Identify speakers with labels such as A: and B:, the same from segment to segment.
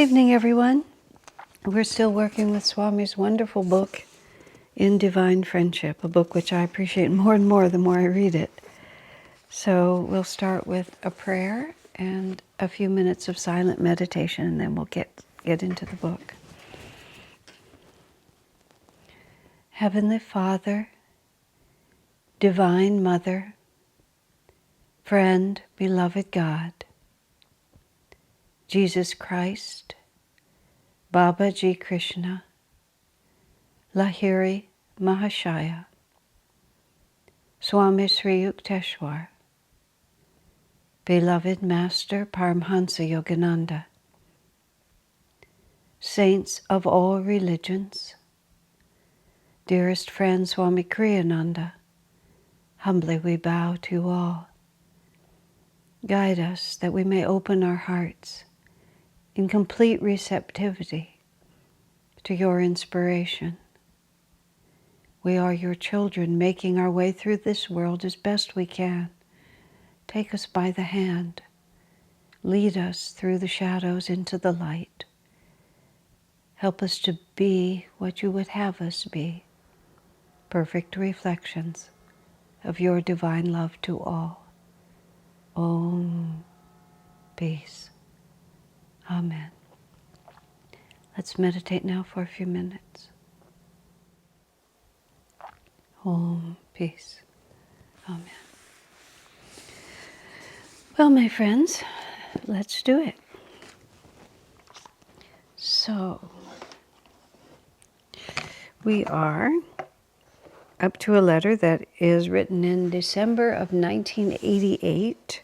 A: evening, everyone. We're still working with Swami's wonderful book, In Divine Friendship, a book which I appreciate more and more the more I read it. So we'll start with a prayer and a few minutes of silent meditation, and then we'll get into the book. Heavenly Father, Divine Mother, Friend, Beloved God, Jesus Christ, Baba Ji Krishna, Lahiri Mahashaya, Swami Sri Yukteswar, Beloved Master Paramhansa Yogananda, Saints of all religions, dearest friend Swami Kriyananda, humbly we bow to all. Guide us that we may open our hearts in complete receptivity to your inspiration. We are your children making our way through this world as best we can. Take us by the hand. Lead us through the shadows into the light. Help us to be what you would have us be, perfect reflections of your divine love to all. Om. Peace. Amen. Let's meditate now for a few minutes. Om. Peace. Amen. Well, my friends, let's do it. So, we are up to a letter that is written in December of 1988,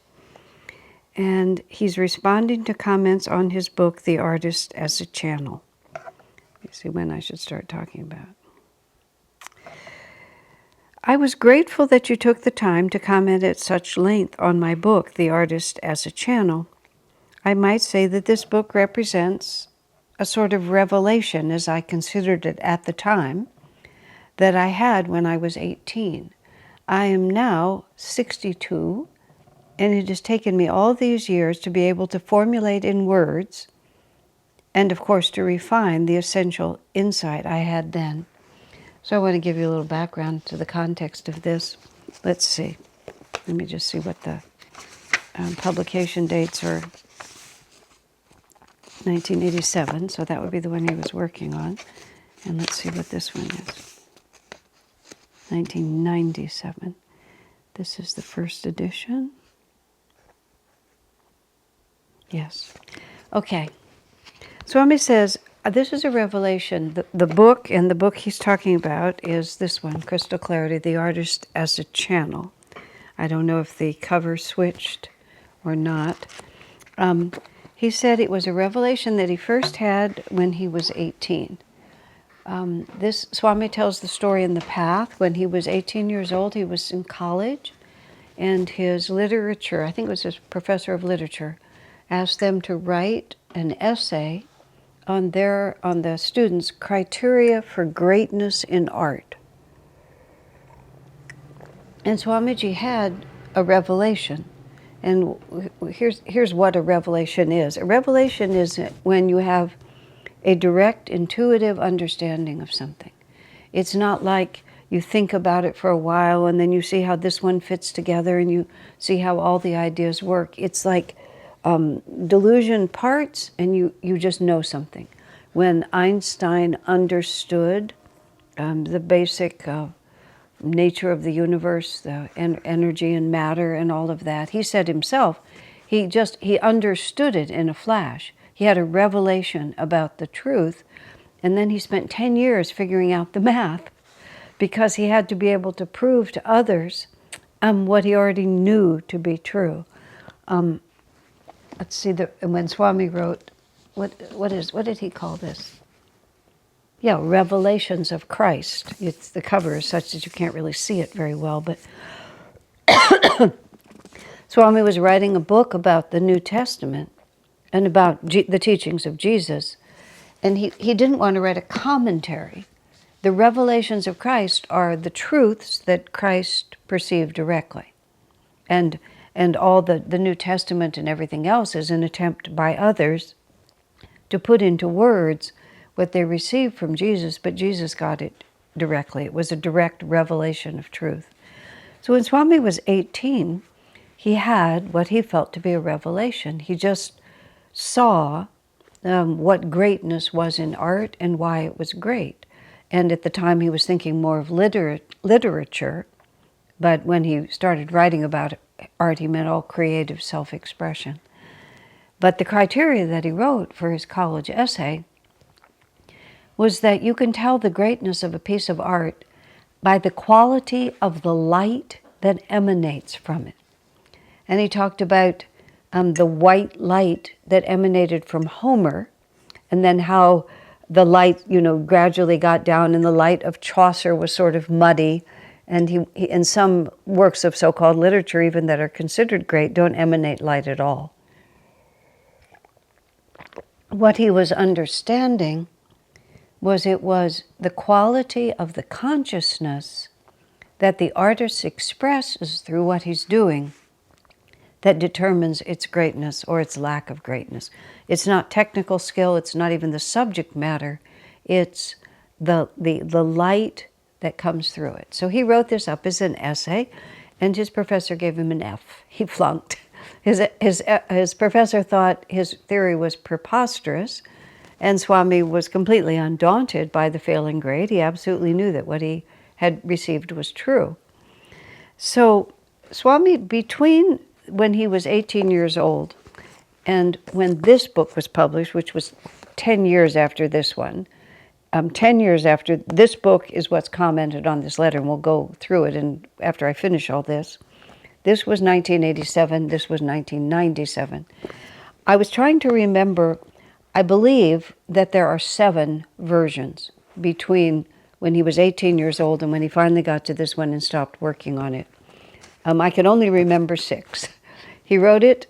A: and he's responding to comments on his book, The Artist as a Channel. You see when I should start talking about. I was grateful that you took the time to comment at such length on my book, The Artist as a Channel. I might say that this book represents a sort of revelation, as I considered it at the time, that I had when I was 18. I am now 62, and it has taken me all these years to be able to formulate in words, and of course to refine the essential insight I had then. So I want to give you a little background to the context of this. Let's see. Let me just see what the publication dates are. 1987, so that would be the one he was working on. And let's see what this one is. 1997. This is the first edition. Yes. Okay. Swami says, this is a revelation. The book, and the book he's talking about is this one, Crystal Clarity, The Artist as a Channel. I don't know if the cover switched or not. He said it was a revelation that he first had when he was 18. This Swami tells the story in The Path. When he was 18 years old, he was in college, and his literature, I think it was his professor of literature, asked them to write an essay on the students' criteria for greatness in art. And Swamiji had a revelation. And here's what a revelation is. A revelation is when you have a direct, intuitive understanding of something. It's not like you think about it for a while and then you see how this one fits together and you see how all the ideas work. It's like delusion parts and you just know something. When Einstein understood the basic nature of the universe, the energy and matter and all of that, he said himself, he understood it in a flash. He had a revelation about the truth, and then he spent 10 years figuring out the math because he had to be able to prove to others what he already knew to be true. Let's see, when Swami wrote, what did he call this? Yeah, Revelations of Christ. The cover is such that you can't really see it very well, but Swami was writing a book about the New Testament and about the teachings of Jesus, and he didn't want to write a commentary. The revelations of Christ are the truths that Christ perceived directly, and all the New Testament and everything else is an attempt by others to put into words what they received from Jesus, but Jesus got it directly. It was a direct revelation of truth. So when Swami was 18, he had what he felt to be a revelation. He just saw what greatness was in art and why it was great. And at the time he was thinking more of literature, but when he started writing about art, he meant all creative self-expression. But the criteria that he wrote for his college essay was that you can tell the greatness of a piece of art by the quality of the light that emanates from it. And he talked about the white light that emanated from Homer, and then how the light, gradually got down, and the light of Chaucer was sort of muddy. And he in some works of so-called literature, even that are considered great, don't emanate light at all. What he was understanding was it was the quality of the consciousness that the artist expresses through what he's doing that determines its greatness or its lack of greatness. It's not technical skill, it's not even the subject matter, it's the light that comes through it. So he wrote this up as an essay, and his professor gave him an F. He flunked. His professor thought his theory was preposterous, and Swami was completely undaunted by the failing grade. He absolutely knew that what he had received was true. So Swami, between when he was 18 years old and when this book was published, which was 10 years after this one, 10 years after this book is what's commented on this letter, and we'll go through it and after I finish all this. This was 1987, this was 1997. I was trying to remember, I believe that there are 7 versions between when he was 18 years old and when he finally got to this one and stopped working on it. I can only remember 6. He wrote it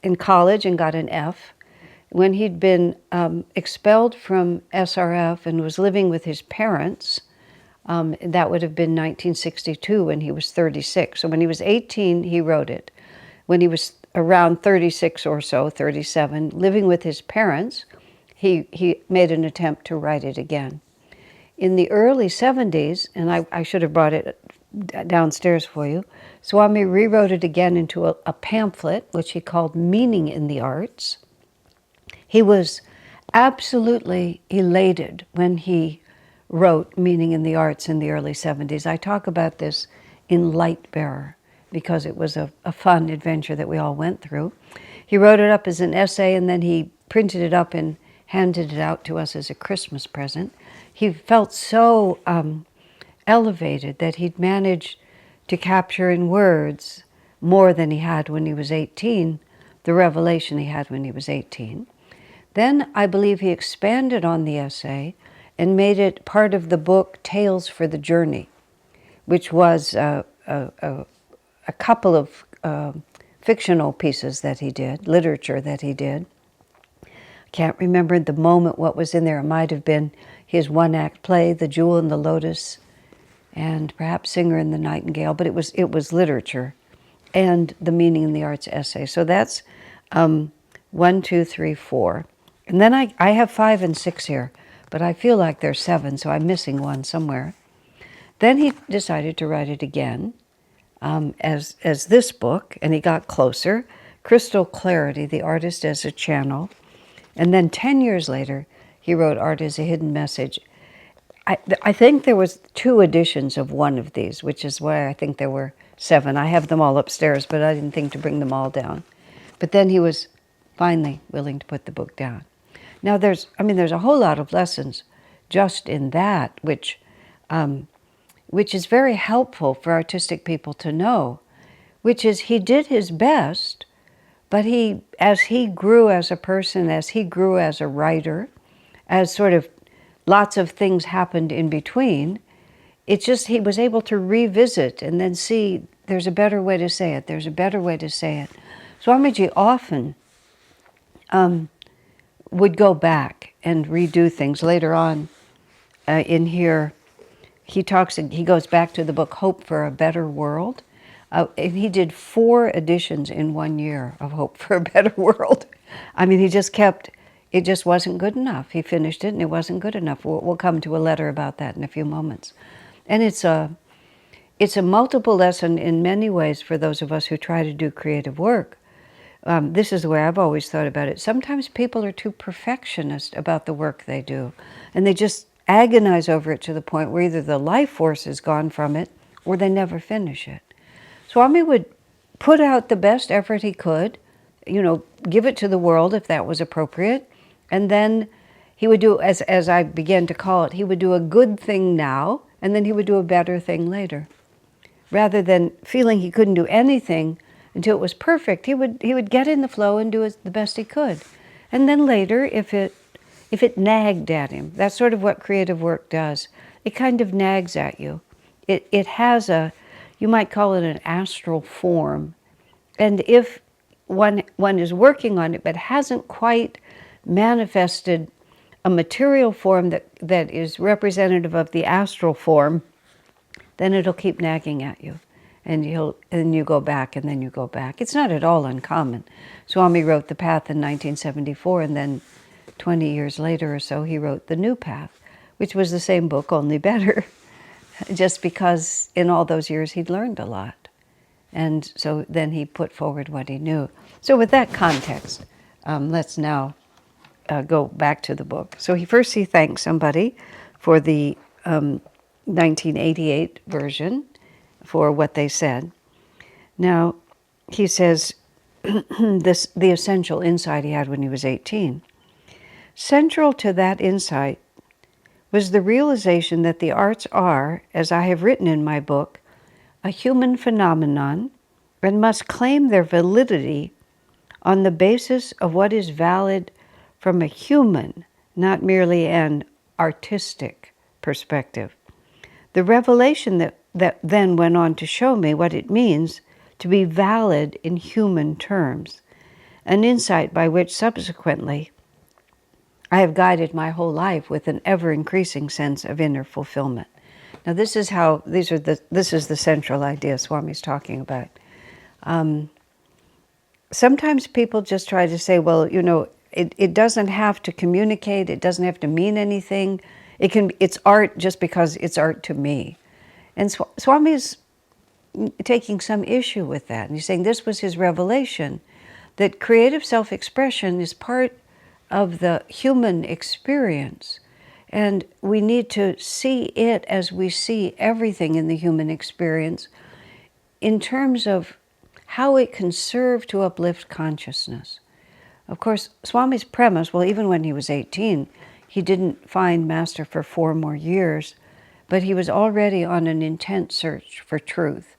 A: in college and got an F. When he'd been expelled from SRF and was living with his parents, that would have been 1962 when he was 36. So when he was 18, he wrote it. When he was around 36 or so, 37, living with his parents, he made an attempt to write it again. In the early 70s, and I should have brought it downstairs for you, Swami rewrote it again into a pamphlet, which he called Meaning in the Arts. He was absolutely elated when he wrote Meaning in the Arts in the early 70s. I talk about this in Light Bearer because it was a fun adventure that we all went through. He wrote it up as an essay, and then he printed it up and handed it out to us as a Christmas present. He felt so elevated that he'd managed to capture in words more than he had when he was 18, the revelation he had when he was 18. Then I believe he expanded on the essay and made it part of the book Tales for the Journey, which was a couple of fictional pieces that he did, literature that he did. I can't remember at the moment what was in there. It might have been his one-act play, The Jewel and the Lotus, and perhaps Singer and the Nightingale, but it was literature and the Meaning in the Arts essay. So that's 1, 2, 3, 4. And then I have 5 and 6 here, but I feel like there's 7, so I'm missing one somewhere. Then he decided to write it again as this book, and he got closer, Crystal Clarity, the Artist as a Channel. And then 10 years later, he wrote Art as a Hidden Message. I think there was 2 editions of one of these, which is why I think there were 7. I have them all upstairs, but I didn't think to bring them all down. But then he was finally willing to put the book down. Now there's a whole lot of lessons just in that, which is very helpful for artistic people to know, which is he did his best, but as he grew as a person, as he grew as a writer, as sort of lots of things happened in between, it's just he was able to revisit and then see there's a better way to say it, there's a better way to say it. Swamiji often would go back and redo things. Later on in here, he goes back to the book Hope for a Better World. And he did 4 editions in 1 year of Hope for a Better World. I mean, he just kept it just wasn't good enough. He finished it and it wasn't good enough. We'll come to a letter about that in a few moments. And it's a multiple lesson in many ways for those of us who try to do creative work. This is the way I've always thought about it. Sometimes people are too perfectionist about the work they do, and they just agonize over it to the point where either the life force is gone from it or they never finish it. Swami would put out the best effort he could, give it to the world if that was appropriate, and then he would do, as I began to call it, he would do a good thing now, and then he would do a better thing later. Rather than feeling he couldn't do anything until it was perfect, he would get in the flow and do the best he could. And then later, if it nagged at him, that's sort of what creative work does. It kind of nags at you. It has you might call it an astral form. And if one is working on it but hasn't quite manifested a material form that is representative of the astral form, then it'll keep nagging at you. And you go back, and then you go back. It's not at all uncommon. Swami wrote The Path in 1974, and then 20 years later or so, he wrote The New Path, which was the same book, only better, just because in all those years he'd learned a lot. And so then he put forward what he knew. So with that context, let's now go back to the book. So he thanks somebody for the 1988 version, for what they said. Now, he says the essential insight he had when he was 18. Central to that insight was the realization that the arts are, as I have written in my book, a human phenomenon and must claim their validity on the basis of what is valid from a human, not merely an artistic perspective. The revelation that then went on to show me what it means to be valid in human terms, an insight by which subsequently I have guided my whole life with an ever-increasing sense of inner fulfillment. Now this is the central idea Swami's talking about. Sometimes people just try to say, well, it doesn't have to communicate, it doesn't have to mean anything. It's art just because it's art to me. And Swami is taking some issue with that. And he's saying this was his revelation, that creative self-expression is part of the human experience. And we need to see it as we see everything in the human experience in terms of how it can serve to uplift consciousness. Of course, Swami's premise, well, even when he was 18, he didn't find Master for 4 more years, but he was already on an intense search for truth.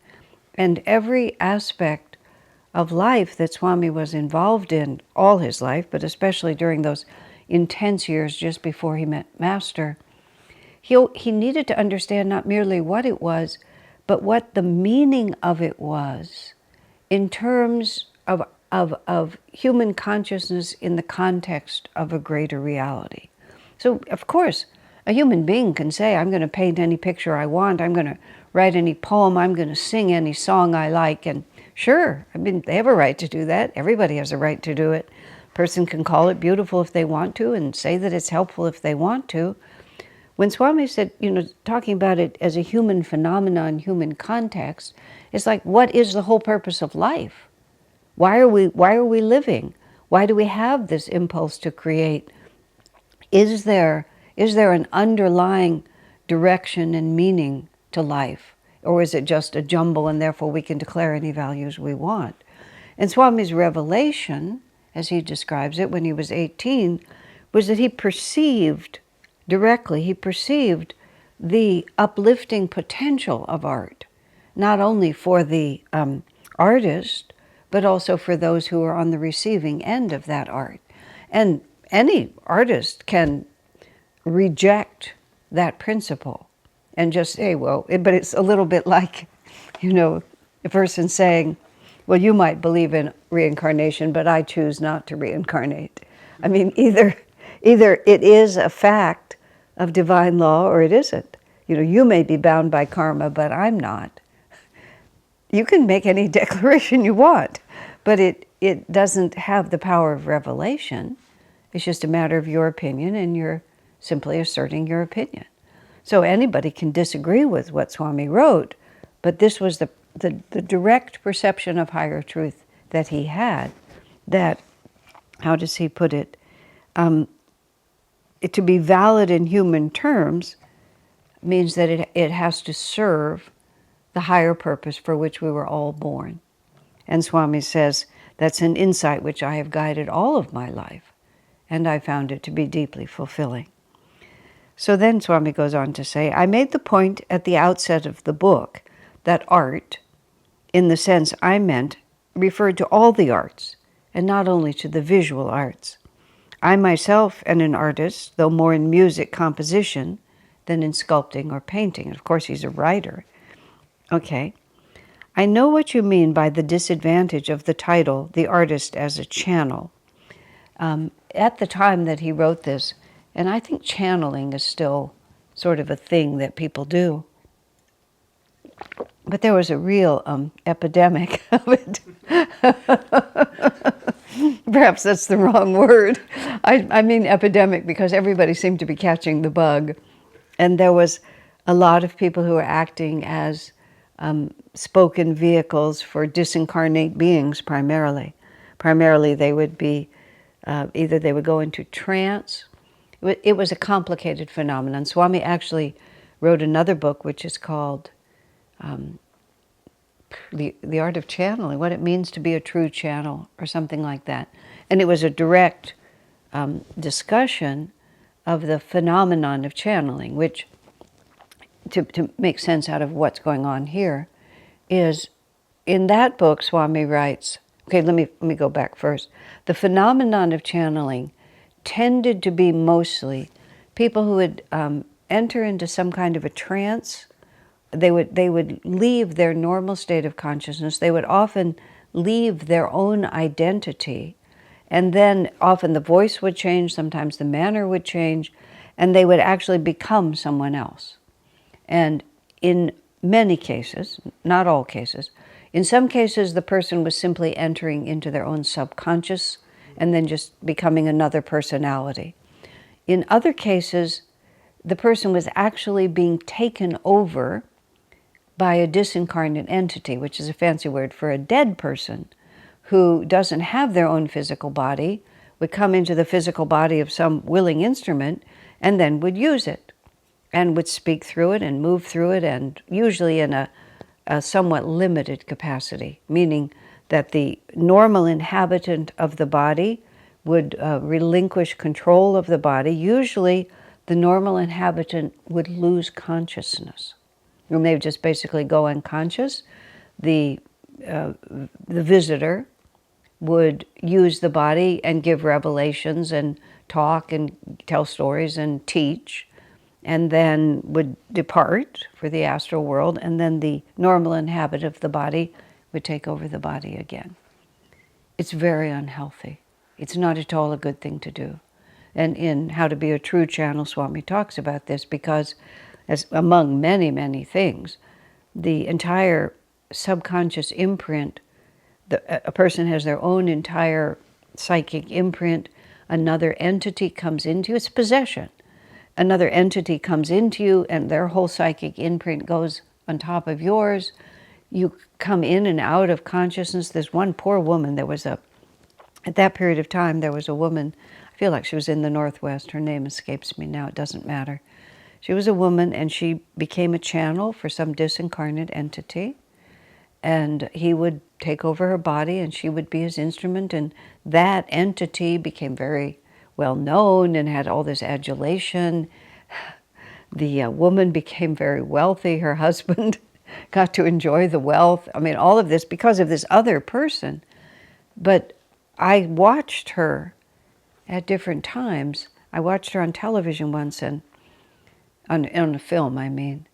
A: And every aspect of life that Swami was involved in all his life, but especially during those intense years just before he met Master, he needed to understand not merely what it was, but what the meaning of it was in terms of human consciousness in the context of a greater reality. So, of course, a human being can say, I'm going to paint any picture I want, I'm going to write any poem, I'm going to sing any song I like, and sure, they have a right to do that. Everybody has a right to do it. A person can call it beautiful if they want to and say that it's helpful if they want to. When Swami said, talking about it as a human phenomenon, human context, it's like, what is the whole purpose of life? Why are we living? Why do we have this impulse to create? Is there an underlying direction and meaning to life? Or is it just a jumble and therefore we can declare any values we want? And Swami's revelation, as he describes it when he was 18, was that he perceived the uplifting potential of art, not only for the artist, but also for those who are on the receiving end of that art. And any artist can reject that principle and just say, well, but it's a little bit like, a person saying, well, you might believe in reincarnation, but I choose not to reincarnate. I mean, either it is a fact of divine law or it isn't. You may be bound by karma, but I'm not. You can make any declaration you want, but it doesn't have the power of revelation. It's just a matter of your opinion, and you're simply asserting your opinion. So anybody can disagree with what Swami wrote, but this was the direct perception of higher truth that he had, that, how does he put it, to be valid in human terms means that it has to serve the higher purpose for which we were all born. And Swami says, that's an insight which I have guided all of my life, and I found it to be deeply fulfilling. So then Swami goes on to say, I made the point at the outset of the book that art, in the sense I meant, referred to all the arts, and not only to the visual arts. I myself am an artist, though more in music composition than in sculpting or painting. Of course, he's a writer. Okay. I know what you mean by the disadvantage of the title, The Artist as a Channel. At the time that he wrote this, and I think channeling is still sort of a thing that people do, but there was a real epidemic of it. Perhaps that's the wrong word. I mean epidemic because everybody seemed to be catching the bug. And there was a lot of people who were acting as spoken vehicles for disincarnate beings primarily. Primarily they would be, either they would go into trance. It was a complicated phenomenon. Swami actually wrote another book which is called the Art of Channeling, what it means to be a true channel, or something like that. And it was a direct discussion of the phenomenon of channeling, which, to make sense out of what's going on here, is in that book Swami writes, okay, let me go back first. The phenomenon of channeling tended to be mostly people who would enter into some kind of a trance. They would leave their normal state of consciousness. They would often leave their own identity, and then often the voice would change, sometimes the manner would change, and they would actually become someone else. And in many cases, not all cases, in some cases the person was simply entering into their own subconscious and then just becoming another personality. In other cases, the person was actually being taken over by a disincarnate entity, which is a fancy word for a dead person who doesn't have their own physical body, would come into the physical body of some willing instrument and then would use it and would speak through it and move through it, and usually in a somewhat limited capacity, meaning that the normal inhabitant of the body would relinquish control of the body. Usually the normal inhabitant would lose consciousness. And they would just basically go unconscious. The visitor would use the body and give revelations and talk and tell stories and teach, and then would depart for the astral world, and then the normal inhabitant of the body would take over the body again. It's very unhealthy. It's not at all a good thing to do. And in How to Be a True Channel, Swami talks about this because, as among many, many things, the entire subconscious imprint, a person has their own entire psychic imprint, another entity comes into you, it's possession. Another entity comes into you and their whole psychic imprint goes on top of yours. You come in and out of consciousness. There's one poor woman, at that period of time, there was a woman, I feel like she was in the Northwest, her name escapes me now, it doesn't matter. She was a woman, and she became a channel for some disincarnate entity, and he would take over her body, and she would be his instrument, and that entity became very well known and had all this adulation. The woman became very wealthy. Her husband got to enjoy the wealth. I mean, all of this because of this other person. But I watched her at different times. I watched her on television once, and on a film, I mean.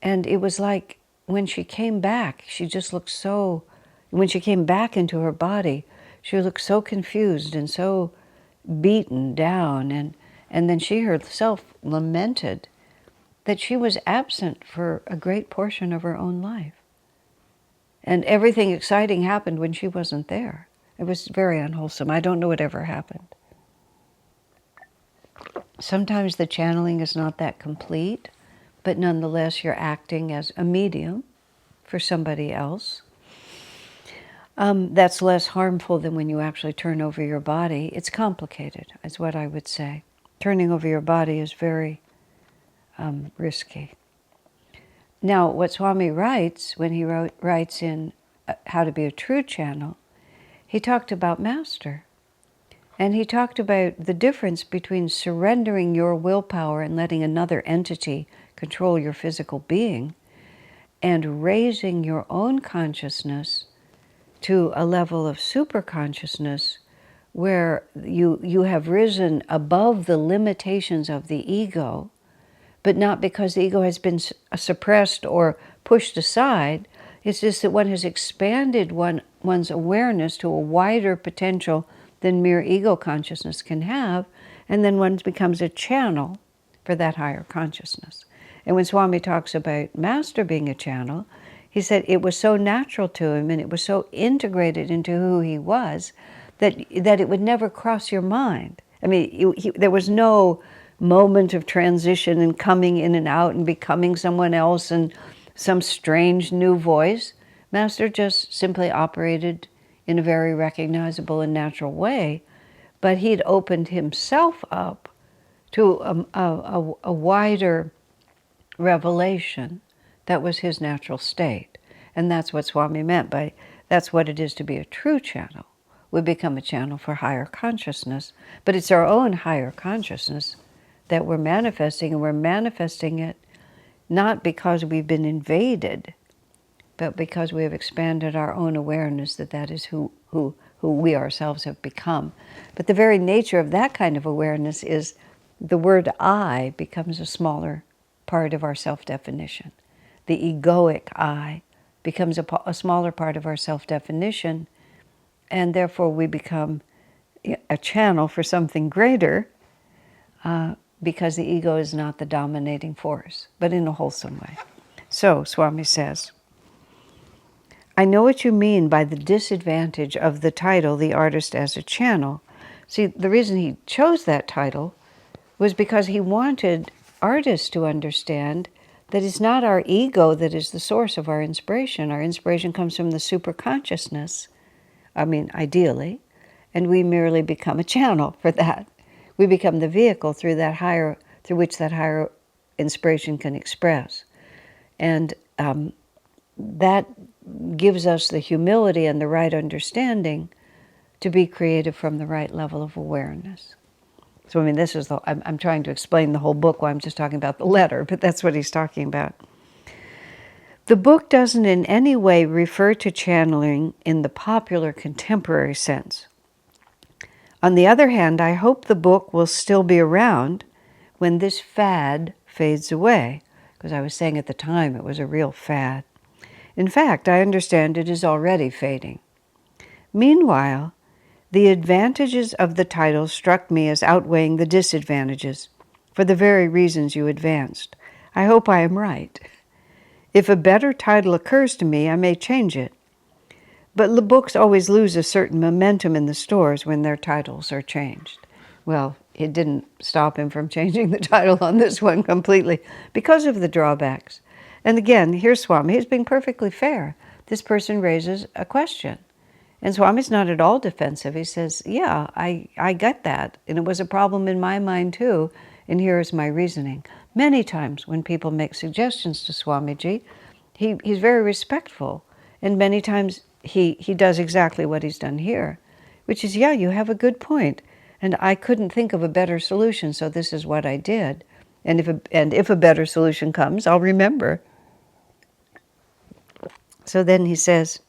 A: And it was like when she came back, she just looked so, when she came back into her body, she looked so confused and so beaten down. And then she herself lamented that she was absent for a great portion of her own life. And everything exciting happened when she wasn't there. It was very unwholesome. I don't know what ever happened. Sometimes the channeling is not that complete, but nonetheless you're acting as a medium for somebody else. That's less harmful than when you actually turn over your body. It's complicated, is what I would say. Turning over your body is very risky. Now, what Swami writes, when he writes in How to Be a True Channel, he talked about master. And he talked about the difference between surrendering your willpower and letting another entity control your physical being and raising your own consciousness to a level of super consciousness where you have risen above the limitations of the ego, but not because the ego has been suppressed or pushed aside. It's just that one has expanded one's awareness to a wider potential than mere ego consciousness can have, and then one becomes a channel for that higher consciousness. And when Swami talks about Master being a channel, he said it was so natural to him and it was so integrated into who he was that it would never cross your mind. I mean, there was no moment of transition and coming in and out and becoming someone else and some strange new voice. Master just simply operated in a very recognizable and natural way, but he'd opened himself up to a wider revelation that was his natural state. And that's what Swami meant by, that's what it is to be a true channel. We become a channel for higher consciousness, but it's our own higher consciousness that we're manifesting, and we're manifesting it not because we've been invaded, but because we have expanded our own awareness that is who we ourselves have become. But the very nature of that kind of awareness is the word I becomes a smaller part of our self-definition. The egoic I becomes a smaller part of our self-definition, and therefore we become a channel for something greater because the ego is not the dominating force, but in a wholesome way. So, Swami says, I know what you mean by the disadvantage of the title, The Artist as a Channel. See, the reason he chose that title was because he wanted artists to understand that it's not our ego that is the source of our inspiration. Our inspiration comes from the superconsciousness, ideally, and we merely become a channel for that. We become the vehicle through which that higher inspiration can express. And that gives us the humility and the right understanding to be creative from the right level of awareness. So, this is I'm trying to explain the whole book while I'm just talking about the letter, but that's what he's talking about. The book doesn't in any way refer to channeling in the popular contemporary sense. On the other hand, I hope the book will still be around when this fad fades away, because I was saying at the time it was a real fad. In fact, I understand it is already fading. Meanwhile, the advantages of the title struck me as outweighing the disadvantages, for the very reasons you advanced. I hope I am right. If a better title occurs to me, I may change it. But the books always lose a certain momentum in the stores when their titles are changed. Well, it didn't stop him from changing the title on this one completely because of the drawbacks. And again, here's Swami. He's being perfectly fair. This person raises a question. And Swami's not at all defensive. He says, yeah, I get that. And it was a problem in my mind too. And here is my reasoning. Many times when people make suggestions to Swamiji, he's very respectful. And many times he does exactly what he's done here, which is, yeah, you have a good point. And I couldn't think of a better solution, so this is what I did. And if a better solution comes, I'll remember. So then he says,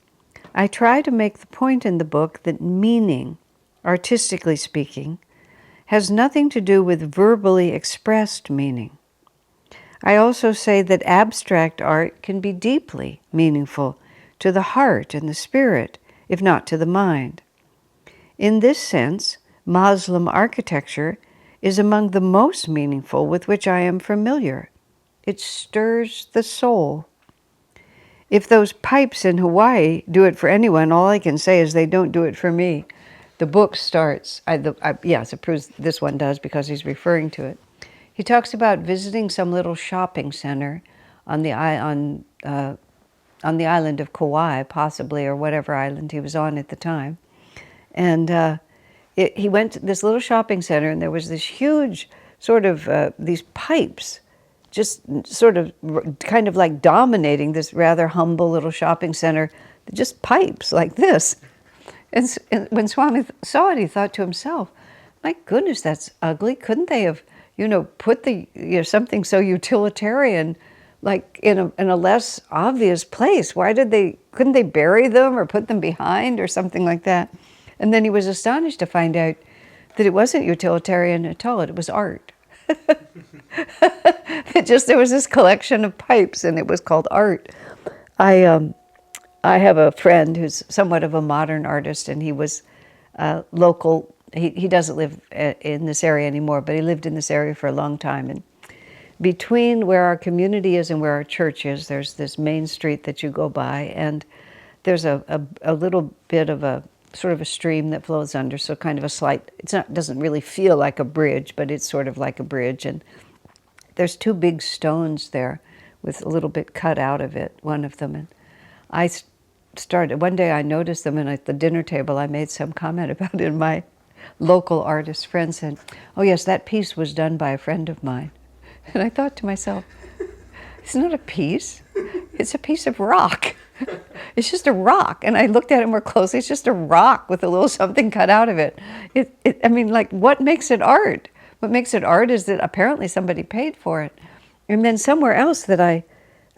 A: I try to make the point in the book that meaning, artistically speaking, has nothing to do with verbally expressed meaning. I also say that abstract art can be deeply meaningful to the heart and the spirit, if not to the mind. In this sense, Muslim architecture is among the most meaningful with which I am familiar. It stirs the soul. If those pipes in Hawaii do it for anyone, all I can say is they don't do it for me. the book starts, yes, it proves this one does because he's referring to it. He talks about visiting some little shopping center on the island of Kauai, possibly, or whatever island he was on at the time. And he went to this little shopping center, and there was this huge sort of these pipes, just sort of kind of like dominating this rather humble little shopping center, just pipes like this. And when Swami saw it, he thought to himself, my goodness, that's ugly. Couldn't they have, put something so utilitarian, like in a less obvious place? Couldn't they bury them or put them behind or something like that? And then he was astonished to find out that it wasn't utilitarian at all, it was art. There was this collection of pipes, and it was called art. I have a friend who's somewhat of a modern artist, and he was local. He doesn't live in this area anymore, but he lived in this area for a long time. And between where our community is and where our church is, there's this main street that you go by, and there's a little bit of a sort of a stream that flows under, so kind of a slight, doesn't really feel like a bridge, but it's sort of like a bridge. And there's two big stones there with a little bit cut out of it, one of them. And one day I noticed them, and at the dinner table I made some comment about it, and my local artist friend said, oh yes, that piece was done by a friend of mine. And I thought to myself, it's not a piece, it's a piece of rock. It's just a rock. And I looked at it more closely. It's just a rock with a little something cut out of it. What makes it art? What makes it art is that apparently somebody paid for it. And then somewhere else that I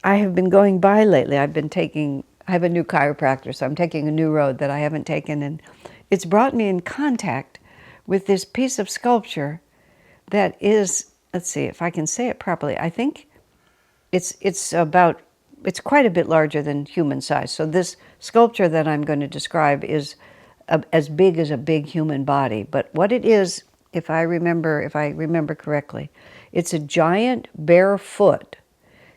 A: have been going by lately, I have a new chiropractor, so I'm taking a new road that I haven't taken. And it's brought me in contact with this piece of sculpture that is, let's see if I can say it properly. I think it's quite a bit larger than human size. So this sculpture that I'm going to describe is as big as a big human body. But what it is, if I remember correctly, it's a giant bare foot,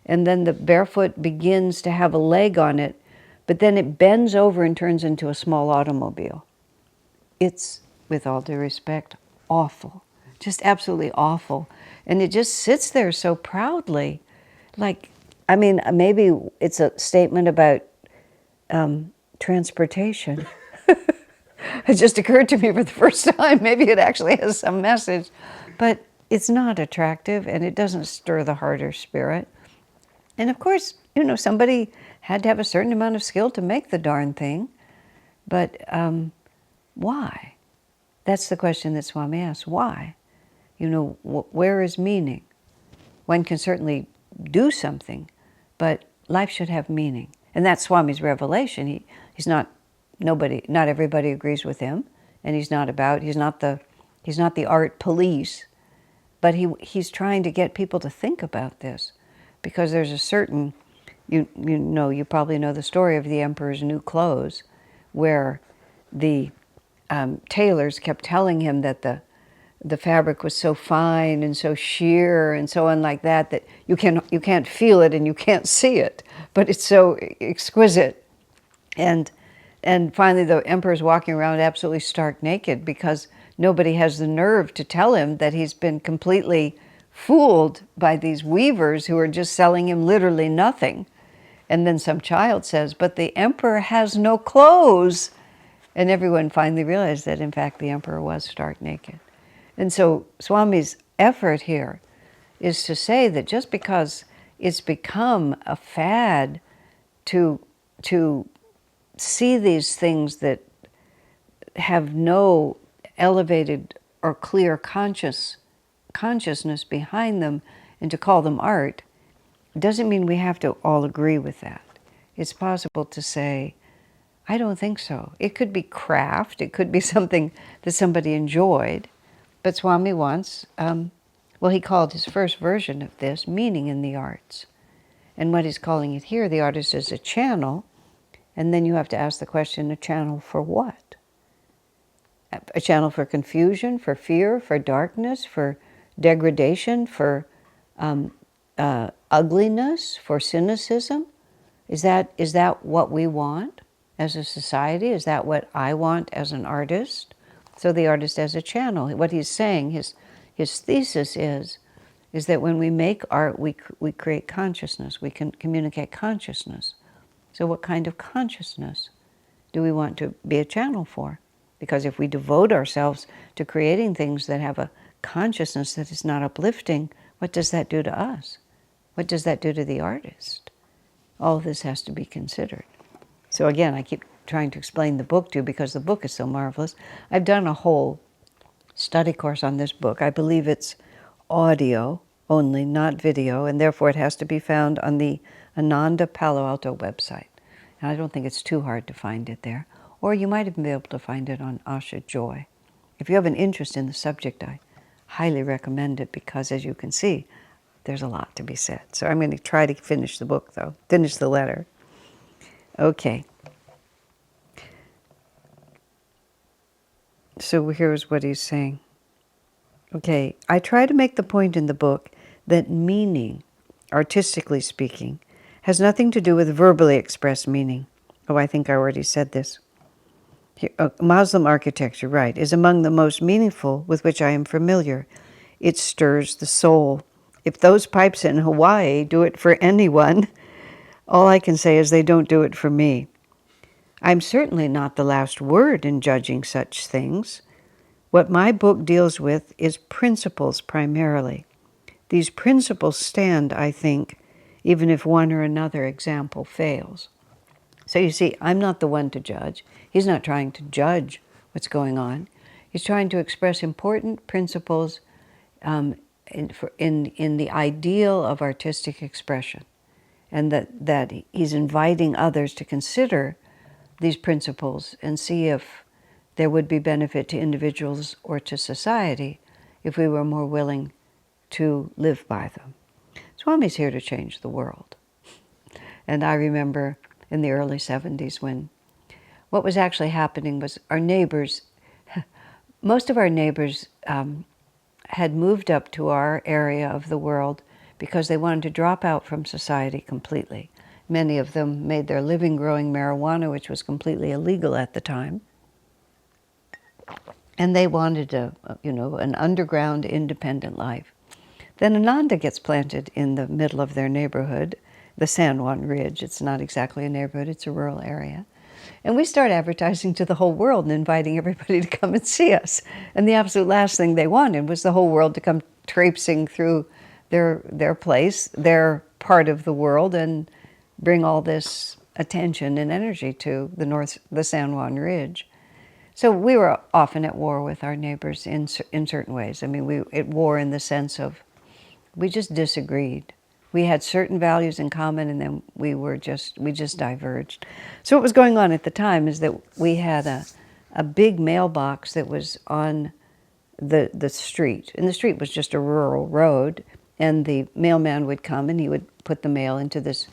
A: and then the bare foot begins to have a leg on it, but then it bends over and turns into a small automobile. It's, with all due respect, awful, just absolutely awful. And it just sits there so proudly, maybe it's a statement about transportation. It just occurred to me for the first time. Maybe it actually has some message, but it's not attractive, and it doesn't stir the heart or spirit. And of course, somebody had to have a certain amount of skill to make the darn thing, but why? That's the question that Swami asks. Why? Where is meaning? One can certainly do something, but life should have meaning. And that's Swami's revelation. Not everybody agrees with him, and he's not the art police, but he's trying to get people to think about this, because there's a certain, you probably know the story of the emperor's new clothes, where the tailors kept telling him that the fabric was so fine and so sheer and so on like that you can't feel it and you can't see it, but it's so exquisite. And finally the emperor's walking around absolutely stark naked because nobody has the nerve to tell him that he's been completely fooled by these weavers who are just selling him literally nothing. And then some child says, but the emperor has no clothes. And everyone finally realized that in fact the emperor was stark naked. And so Swami's effort here is to say that just because it's become a fad to see these things that have no elevated or clear consciousness behind them and to call them art, doesn't mean we have to all agree with that. It's possible to say, I don't think so. It could be craft, it could be something that somebody enjoyed, but Swami wants, he called his first version of this meaning in the arts. And what he's calling it here, the artist is a channel, and then you have to ask the question, a channel for what? A channel for confusion, for fear, for darkness, for degradation, for ugliness, for cynicism? Is that what we want as a society? Is that what I want as an artist? So the artist as a channel. What he's saying, his thesis is that when we make art, we create consciousness. We can communicate consciousness. So what kind of consciousness do we want to be a channel for? Because if we devote ourselves to creating things that have a consciousness that is not uplifting, what does that do to us? What does that do to the artist? All of this has to be considered. So again, I keep trying to explain the book to you because the book is so marvelous. I've done a whole study course on this book. I believe it's audio only, not video, and therefore it has to be found on the Ananda Palo Alto website. And I don't think it's too hard to find it there. Or you might even be able to find it on Asha Joy. If you have an interest in the subject, I highly recommend it because, as you can see, there's a lot to be said. So I'm going to try to finish the book, though, finish the letter. Okay. So here's what he's saying. Okay, I try to make the point in the book that meaning, artistically speaking, has nothing to do with verbally expressed meaning. Oh, I think I already said this. Muslim architecture, right, is among the most meaningful with which I am familiar. It stirs the soul. If those pipes in Hawaii do it for anyone, all I can say is they don't do it for me. I'm certainly not the last word in judging such things. What my book deals with is principles primarily. These principles stand, I think, even if one or another example fails. So you see, I'm not the one to judge. He's not trying to judge what's going on. He's trying to express important principles in the ideal of artistic expression, and that he's inviting others to consider these principles and see if there would be benefit to individuals or to society if we were more willing to live by them. Swami's here to change the world. And I remember in the early 70s when what was actually happening was our neighbors, most of our neighbors had moved up to our area of the world because they wanted to drop out from society completely. Many of them made their living growing marijuana, which was completely illegal at the time. And they wanted an underground, independent life. Then Ananda gets planted in the middle of their neighborhood, the San Juan Ridge. It's not exactly a neighborhood, it's a rural area. And we start advertising to the whole world and inviting everybody to come and see us. And the absolute last thing they wanted was the whole world to come traipsing through their place, their part of the world, and bring all this attention and energy to the San Juan Ridge. So we were often at war with our neighbors in certain ways. I mean, we at war in the sense of we just disagreed. We had certain values in common, and then we just diverged. So what was going on at the time is that we had a big mailbox that was on the street. And the street was just a rural road, and the mailman would come and he would put the mail into this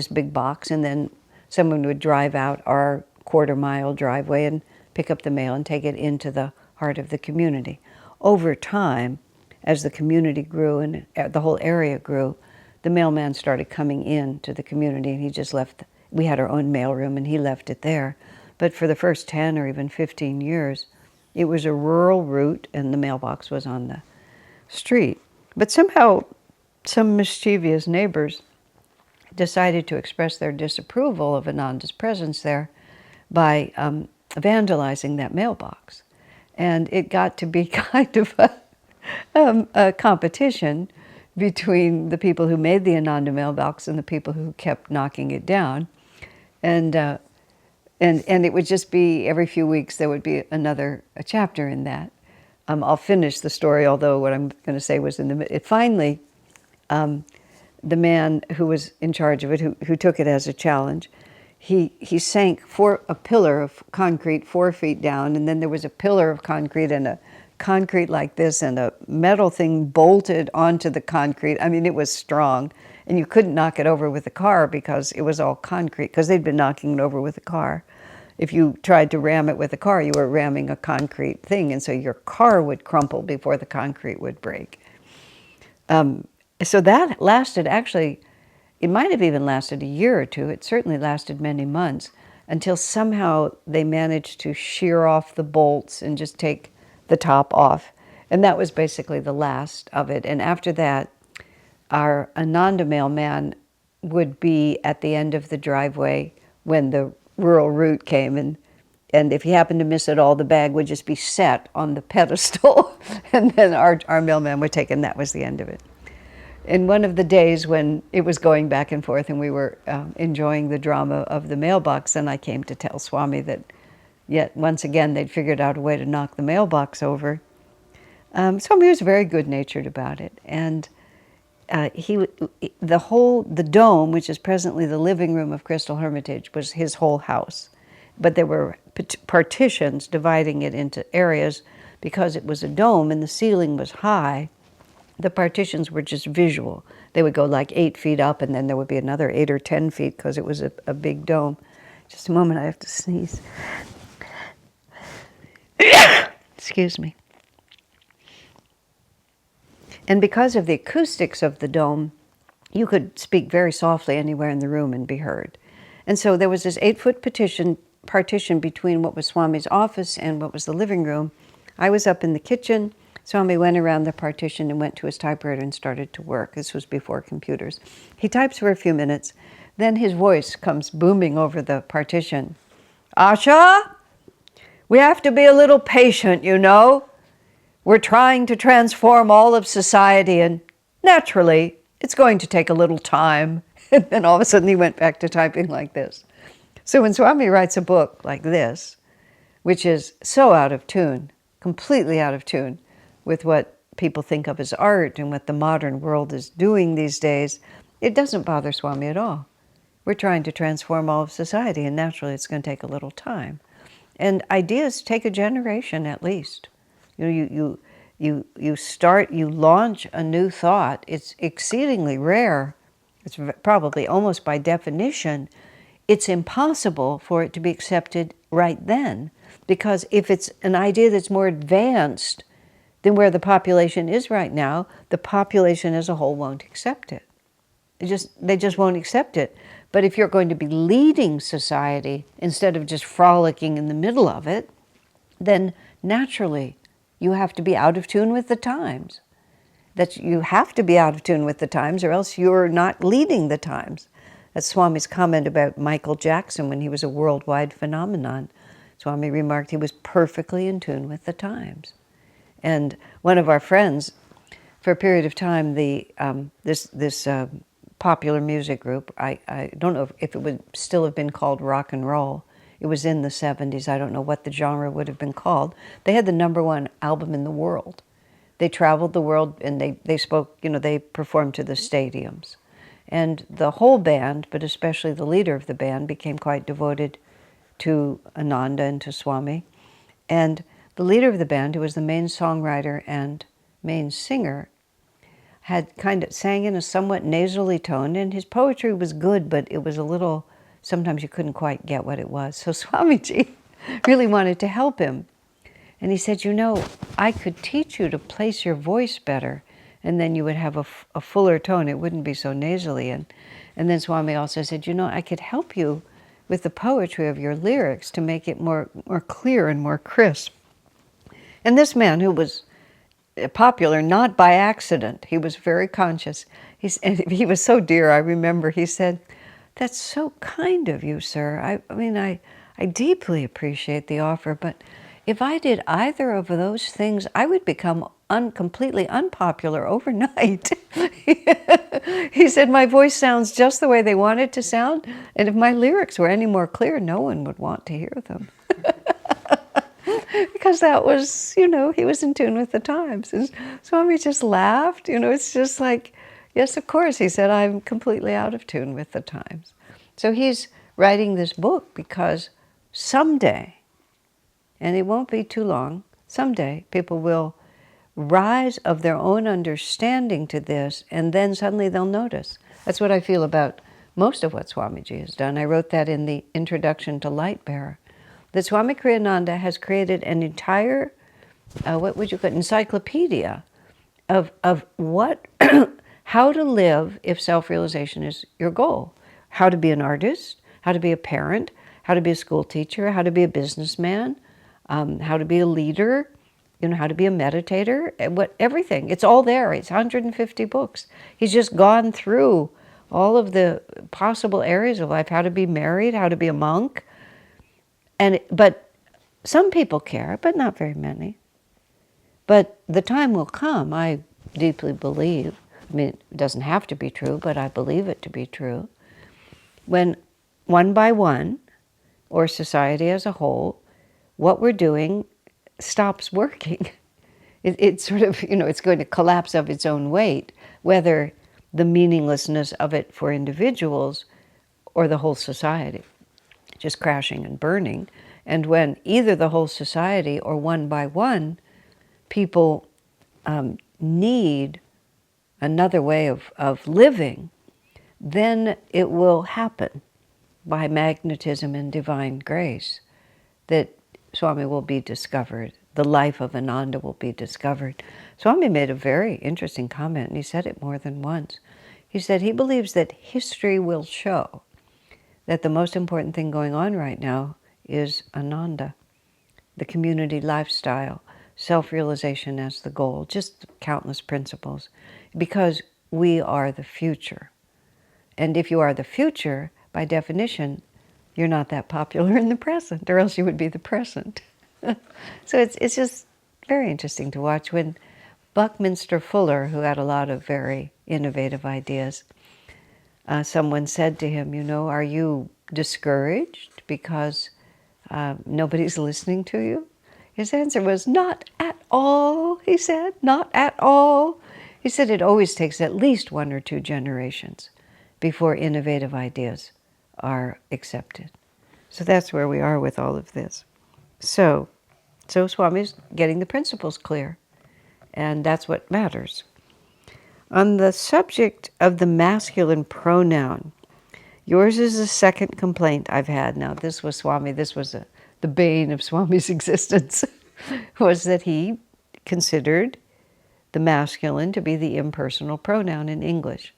A: big box, and then someone would drive out our quarter-mile driveway and pick up the mail and take it into the heart of the community. Over time, as the community grew and the whole area grew, the mailman started coming in to the community, and he just left. We had our own mailroom, and he left it there. But for the first 10 or even 15 years, it was a rural route, and the mailbox was on the street. But somehow, some mischievous neighbors decided to express their disapproval of Ananda's presence there by vandalizing that mailbox. And it got to be kind of a competition between the people who made the Ananda mailbox and the people who kept knocking it down. And it would just be every few weeks there would be a chapter in that. I'll finish the story, although what I'm going to say was finally, the man who was in charge of it, who took it as a challenge, he sank a pillar of concrete 4 feet down, and then there was a pillar of concrete and a concrete like this, and a metal thing bolted onto the concrete. I mean, it was strong, and you couldn't knock it over with a car because it was all concrete, because they'd been knocking it over with a car. If you tried to ram it with a car, you were ramming a concrete thing, and so your car would crumple before the concrete would break. So that lasted, actually, it might have even lasted a year or two. It certainly lasted many months. until somehow they managed to shear off the bolts and just take the top off. And that was basically the last of it. And after that, our Ananda mailman would be at the end of the driveway when the rural route came, and if he happened to miss it all, the bag would just be set on the pedestal, and then our mailman would take it, and that was the end of it. In one of the days when it was going back and forth and we were enjoying the drama of the mailbox, and I came to tell Swami that yet once again they'd figured out a way to knock the mailbox over. Swami was very good-natured about it, and the dome, which is presently the living room of Crystal Hermitage, was his whole house. But there were partitions dividing it into areas because it was a dome and the ceiling was high. The partitions were just visual. They would go like 8 feet up, and then there would be another 8 or 10 feet because it was a big dome. Just a moment, I have to sneeze. Excuse me. And because of the acoustics of the dome, you could speak very softly anywhere in the room and be heard. And so there was this 8-foot partition between what was Swami's office and what was the living room. I was up in the kitchen. Swami went around the partition and went to his typewriter and started to work. This was before computers. He types for a few minutes. Then his voice comes booming over the partition. Asha, we have to be a little patient, you know. We're trying to transform all of society, and naturally, it's going to take a little time. And then all of a sudden he went back to typing like this. So when Swami writes a book like this, which is so out of tune, completely out of tune with what people think of as art and what the modern world is doing these days, it doesn't bother Swami at all. We're trying to transform all of society, and naturally it's going to take a little time. And ideas take a generation at least. You launch a new thought. It's exceedingly rare. It's probably almost by definition, it's impossible for it to be accepted right then. Because if it's an idea that's more advanced than where the population is right now, the population as a whole won't accept it. They just won't accept it. But if you're going to be leading society instead of just frolicking in the middle of it, then naturally you have to be out of tune with the times. You have to be out of tune with the times, or else you're not leading the times. That's Swami's comment about Michael Jackson when he was a worldwide phenomenon. Swami remarked he was perfectly in tune with the times. And one of our friends, for a period of time, this popular music group, I don't know if it would still have been called rock and roll. It was in the 70s. I don't know what the genre would have been called. They had the #1 album in the world. They traveled the world, and they spoke, they performed to the stadiums. And the whole band, but especially the leader of the band, became quite devoted to Ananda and to Swami. And the leader of the band, who was the main songwriter and main singer, had kind of sang in a somewhat nasally tone, and his poetry was good, but it was a little, sometimes you couldn't quite get what it was. So Swamiji really wanted to help him. And he said, I could teach you to place your voice better, and then you would have a fuller tone. It wouldn't be so nasally. And then Swami also said, I could help you with the poetry of your lyrics to make it more clear and more crisp. And this man, who was popular not by accident, he was very conscious. He was so dear. I remember he said, "That's so kind of you, sir. I deeply appreciate the offer, but if I did either of those things, I would become completely unpopular overnight." He said, "My voice sounds just the way they want it to sound, and if my lyrics were any more clear, no one would want to hear them." Because that was, he was in tune with the times. And Swami just laughed. It's just like, yes, of course. He said, I'm completely out of tune with the times. So he's writing this book because someday, and it won't be too long, someday people will rise of their own understanding to this, and then suddenly they'll notice. That's what I feel about most of what Swamiji has done. I wrote that in the introduction to Lightbearer. That Swami Kriyananda has created an entire, encyclopedia of what, how to live if self-realization is your goal. How to be an artist, how to be a parent, how to be a school teacher, how to be a businessman, how to be a leader, how to be a meditator, everything. It's all there. It's 150 books. He's just gone through all of the possible areas of life, how to be married, how to be a monk. But some people care, but not very many. But the time will come, I deeply believe, I mean, it doesn't have to be true, but I believe it to be true, when one by one, or society as a whole, what we're doing stops working. It's sort of, it's going to collapse of its own weight, whether the meaninglessness of it for individuals or the whole society, just crashing and burning. And when either the whole society or one by one, people need another way of living, then it will happen by magnetism and divine grace that Swami will be discovered. The life of Ananda will be discovered. Swami made a very interesting comment, and he said it more than once. He said he believes that history will show that the most important thing going on right now is Ananda, the community lifestyle, self-realization as the goal, just countless principles, because we are the future. And if you are the future, by definition, you're not that popular in the present, or else you would be the present. So it's just very interesting to watch when Buckminster Fuller, who had a lot of very innovative ideas, someone said to him, are you discouraged because nobody's listening to you? His answer was, not at all, he said, not at all. He said it always takes at least 1 or 2 generations before innovative ideas are accepted. So that's where we are with all of this. So Swami's getting the principles clear, and that's what matters. On the subject of the masculine pronoun, yours is the second complaint I've had. Now, this was Swami, this was the bane of Swami's existence, was that he considered the masculine to be the impersonal pronoun in English.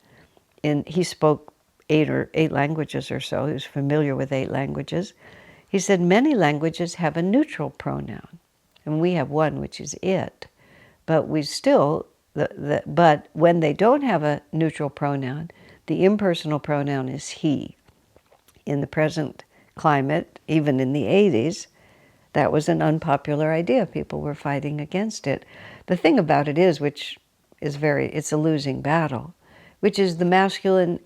A: And he spoke 8 languages or so. He was familiar with 8 languages. He said many languages have a neutral pronoun, and we have one, which is it. But we still, but when they don't have a neutral pronoun, the impersonal pronoun is he. In the present climate, even in the 80s, that was an unpopular idea. People were fighting against it. The thing about it is, which is it's a losing battle, which is the masculine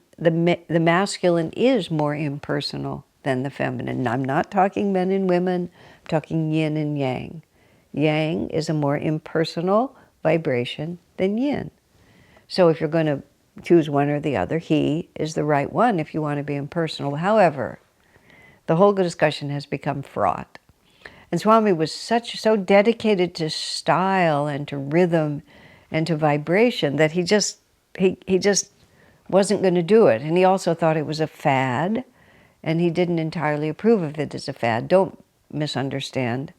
A: is more impersonal than the feminine. And I'm not talking men and women, I'm talking yin and yang. Yang is a more impersonal vibration than yin. So if you're going to choose one or the other, he is the right one if you want to be impersonal. However, the whole discussion has become fraught. And Swami was so dedicated to style and to rhythm and to vibration that he just wasn't going to do it. And he also thought it was a fad, and he didn't entirely approve of it as a fad. Don't misunderstand.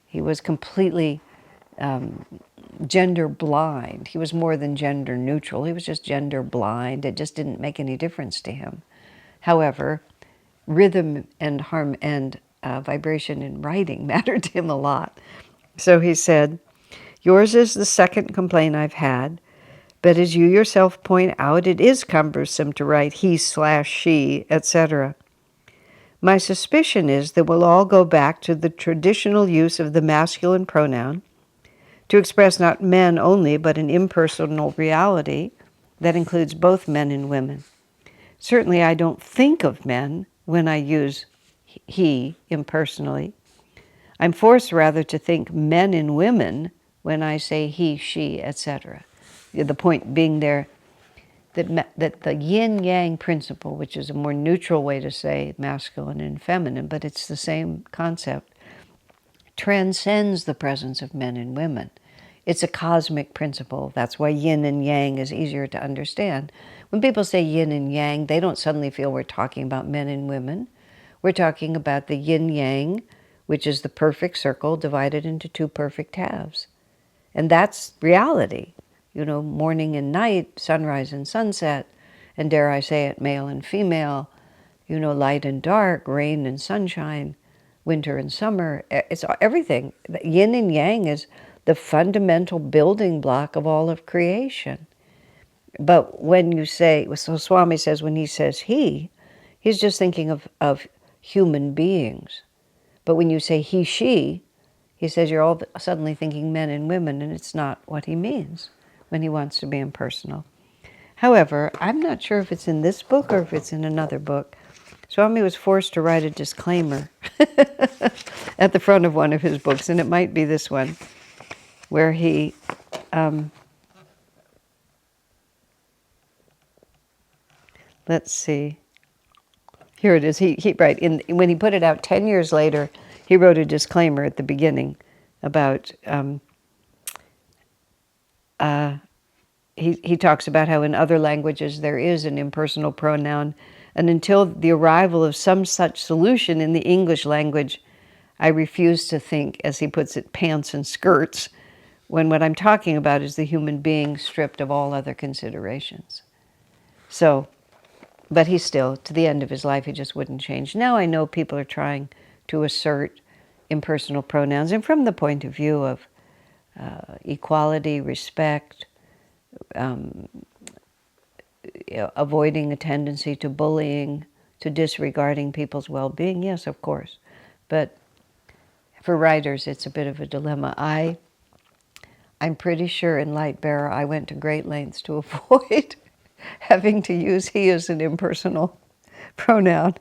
A: He was completely gender blind. He was more than gender neutral. He was just gender blind. It just didn't make any difference to him. However, rhythm and vibration in writing mattered to him a lot. So he said, yours is the second complaint I've had, but as you yourself point out, it is cumbersome to write he/she, etc. My suspicion is that we'll all go back to the traditional use of the masculine pronoun to express not men only, but an impersonal reality that includes both men and women. Certainly I don't think of men when I use he impersonally. I'm forced rather to think men and women when I say he, she, etc. The point being there that the yin-yang principle, which is a more neutral way to say masculine and feminine, but it's the same concept, transcends the presence of men and women. It's a cosmic principle. That's why yin and yang is easier to understand. When people say yin and yang, they don't suddenly feel we're talking about men and women. We're talking about the yin-yang, which is the perfect circle divided into 2 perfect halves. And that's reality. Morning and night, sunrise and sunset, and dare I say it, male and female, light and dark, rain and sunshine, winter and summer. It's everything. Yin and yang is the fundamental building block of all of creation. But when you say, so Swami says, when he says he's just thinking of human beings. But when you say he, she, he says you're all suddenly thinking men and women, and it's not what he means when he wants to be impersonal. However, I'm not sure if it's in this book or if it's in another book. Swami was forced to write a disclaimer at the front of one of his books, and it might be this one, where he let's see. Here it is. He right when he put it out 10 years later, he wrote a disclaimer at the beginning about. He talks about how in other languages there is an impersonal pronoun, and until the arrival of some such solution in the English language, I refuse to think, as he puts it, pants and skirts, when what I'm talking about is the human being stripped of all other considerations. So, but he still, to the end of his life, he just wouldn't change. Now I know people are trying to assert impersonal pronouns, and from the point of view of equality, respect, avoiding a tendency to bullying, to disregarding people's well-being, yes, of course. But for writers, it's a bit of a dilemma. I'm pretty sure in Light Bearer I went to great lengths to avoid having to use he as an impersonal pronoun.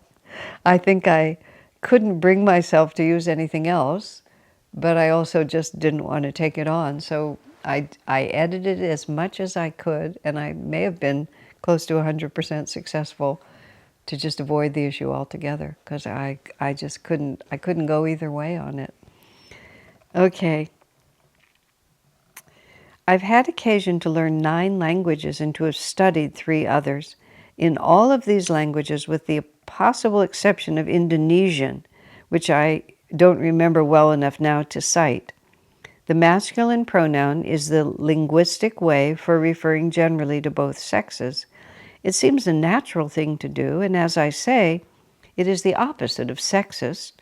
A: I think I couldn't bring myself to use anything else, but I also just didn't want to take it on. So I edited it as much as I could, and I may have been close to 100% successful to just avoid the issue altogether, because I just couldn't go either way on it. Okay. I've had occasion to learn 9 languages and to have studied 3 others. In all of these languages, with the possible exception of Indonesian, which I don't remember well enough now to cite, the masculine pronoun is the linguistic way for referring generally to both sexes. It seems a natural thing to do, and as I say, it is the opposite of sexist.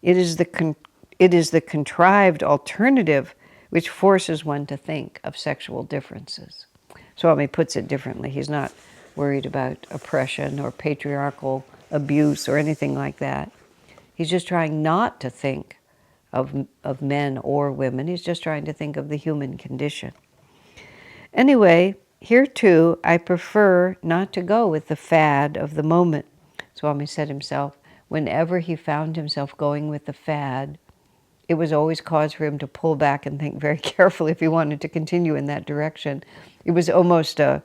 A: It is the contrived alternative which forces one to think of sexual differences. Swami puts it differently. He's not worried about oppression or patriarchal abuse or anything like that. He's just trying not to think of men or women. He's just trying to think of the human condition. Anyway, here too, I prefer not to go with the fad of the moment. Swami said himself, whenever he found himself going with the fad, it was always cause for him to pull back and think very carefully if he wanted to continue in that direction. It was almost a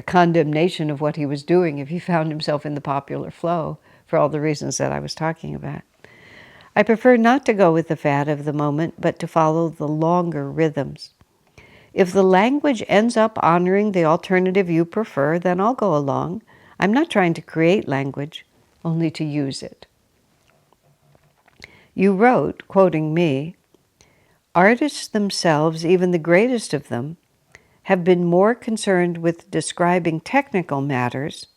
A: condemnation of what he was doing if he found himself in the popular flow, for all the reasons that I was talking about. I prefer not to go with the fad of the moment, but to follow the longer rhythms. If the language ends up honoring the alternative you prefer, then I'll go along. I'm not trying to create language, only to use it. You wrote, quoting me, artists themselves, even the greatest of them, have been more concerned with describing technical matters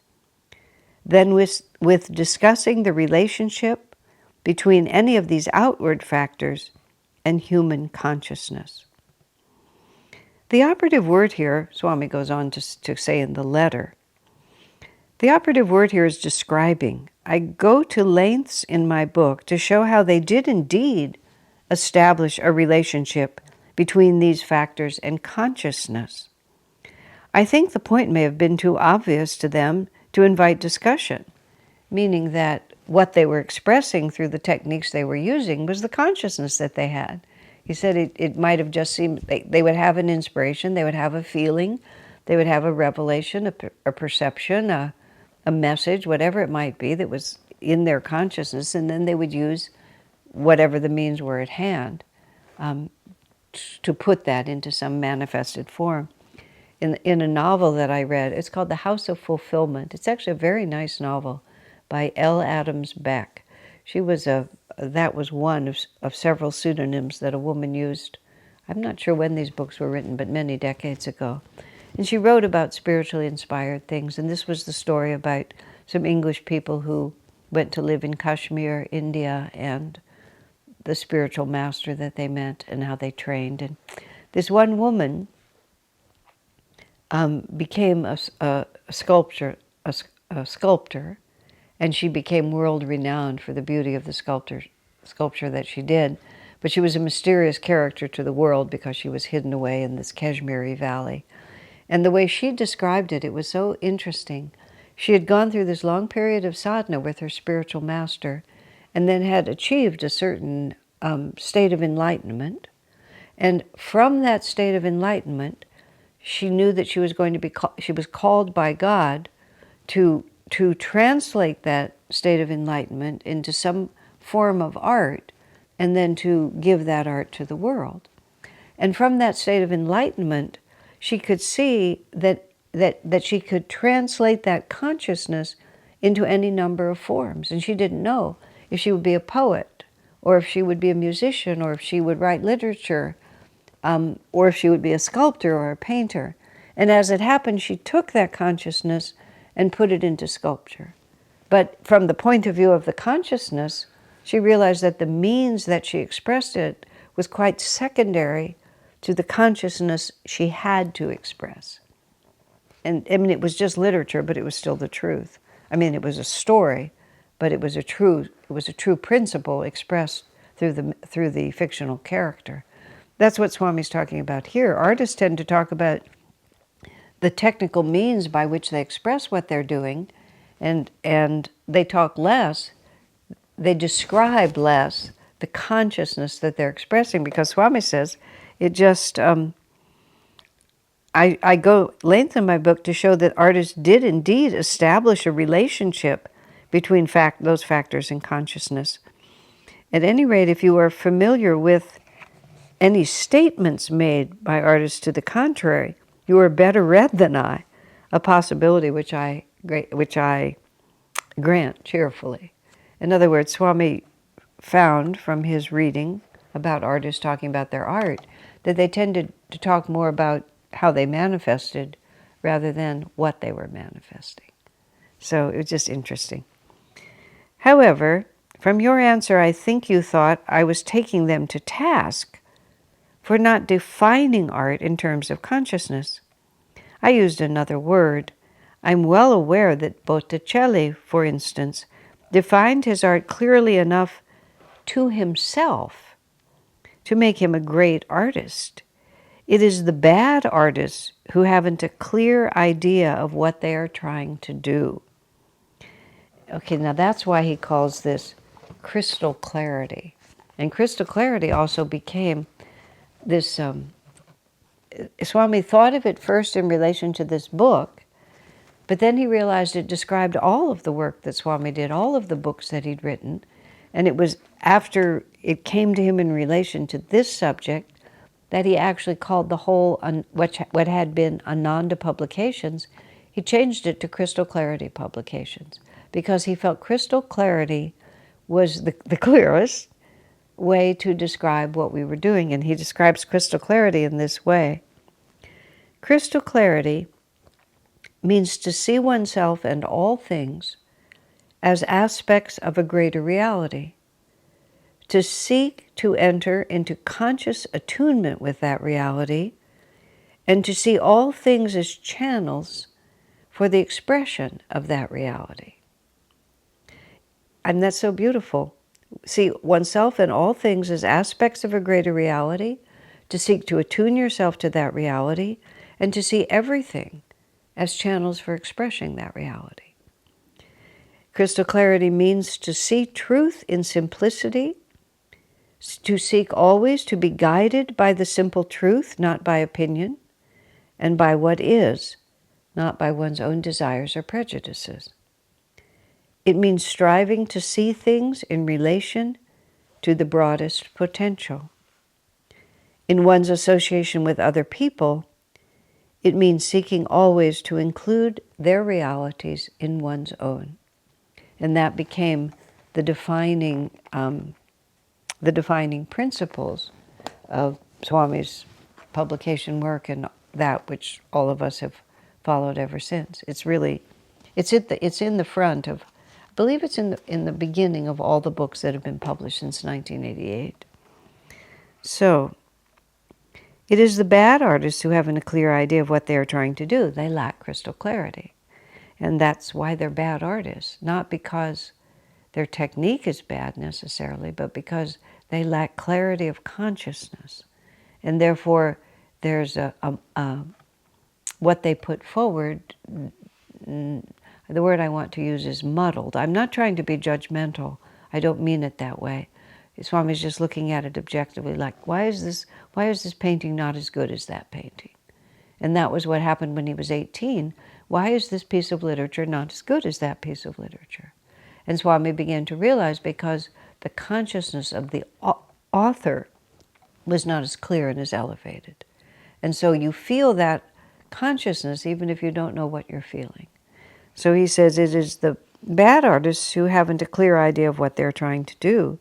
A: than with discussing the relationship between any of these outward factors and human consciousness. The operative word here, Swami goes on to say in the letter, the operative word here is describing. I go to lengths in my book to show how they did indeed establish a relationship between these factors and consciousness. I think the point may have been too obvious to them to invite discussion, meaning that what they were expressing through the techniques they were using was the consciousness that they had. He said it might have just seemed they would have an inspiration, they would have a feeling, they would have a revelation, a perception, a message, whatever it might be that was in their consciousness, and then they would use whatever the means were at hand to put that into some manifested form. In a novel that I read, it's called The House of Fulfillment. It's actually a very nice novel by L. Adams Beck. That was one of several pseudonyms that a woman used. I'm not sure when these books were written, but many decades ago. And she wrote about spiritually inspired things, and this was the story about some English people who went to live in Kashmir, India, and the spiritual master that they met and how they trained. And this one woman became a sculptor, a sculptor, and she became world renowned for the beauty of the sculpture that she did. But she was a mysterious character to the world because she was hidden away in this Kashmiri valley. And the way she described it, it was so interesting. She had gone through this long period of sadhana with her spiritual master, and then had achieved a certain state of enlightenment. And from that state of enlightenment, she knew that she was going to be she was called by God to translate that state of enlightenment into some form of art, and then to give that art to the world. And from that state of enlightenment, she could see that she could translate that consciousness into any number of forms. And she didn't know if she would be a poet, or if she would be a musician, or if she would write literature, or if she would be a sculptor or a painter. And as it happened, she took that consciousness and put it into sculpture. But from the point of view of the consciousness, she realized that the means that she expressed it was quite secondary to the consciousness she had to express. And I mean, it was just literature, but it was still the truth. I mean, it was a story, but it was a true principle expressed through the fictional character. That's what Swami's talking about here. Artists tend to talk about the technical means by which they express what they're doing, and they talk less, they describe less the consciousness that they're expressing, because Swami says it just, I go length in my book to show that artists did indeed establish a relationship between those factors in consciousness. At any rate, if you are familiar with any statements made by artists to the contrary, you are better read than I, a possibility which I grant cheerfully. In other words, Swami found from his reading about artists talking about their art that they tended to talk more about how they manifested rather than what they were manifesting. So it was just interesting. However, from your answer, I think you thought I was taking them to task for not defining art in terms of consciousness. I used another word. I'm well aware that Botticelli, for instance, defined his art clearly enough to himself to make him a great artist. It is the bad artists who haven't a clear idea of what they are trying to do. Okay, now that's why he calls this crystal clarity. And crystal clarity also became this, Swami thought of it first in relation to this book, but then he realized it described all of the work that Swami did, all of the books that he'd written, and it was after it came to him in relation to this subject that he actually called the whole, what had been Ananda Publications, he changed it to Crystal Clarity Publications, because he felt crystal clarity was the clearest way to describe what we were doing. And he describes crystal clarity in this way. Crystal clarity means to see oneself and all things as aspects of a greater reality, to seek to enter into conscious attunement with that reality, and to see all things as channels for the expression of that reality. And that's so beautiful. See oneself and all things as aspects of a greater reality, to seek to attune yourself to that reality, and to see everything as channels for expressing that reality. Crystal clarity means to see truth in simplicity, to seek always to be guided by the simple truth, not by opinion, and by what is, not by one's own desires or prejudices. It means striving to see things in relation to the broadest potential. In one's association with other people, it means seeking always to include their realities in one's own. And that became the defining principles of Swami's publication work, and that which all of us have followed ever since. It's really It's in the front of, I believe it's in the beginning of all the books that have been published since 1988. So, it is the bad artists who haven't a clear idea of what they are trying to do. They lack crystal clarity. And that's why they're bad artists. Not because their technique is bad necessarily, but because they lack clarity of consciousness. And therefore, there's what they put forward, the word I want to use is muddled. I'm not trying to be judgmental. I don't mean it that way. Swami's just looking at it objectively, like, why is this painting not as good as that painting? And that was what happened when he was 18. Why is this piece of literature not as good as that piece of literature? And Swami began to realize because the consciousness of the author was not as clear and as elevated. And so you feel that consciousness even if you don't know what you're feeling. So he says it is the bad artists who haven't a clear idea of what they're trying to do.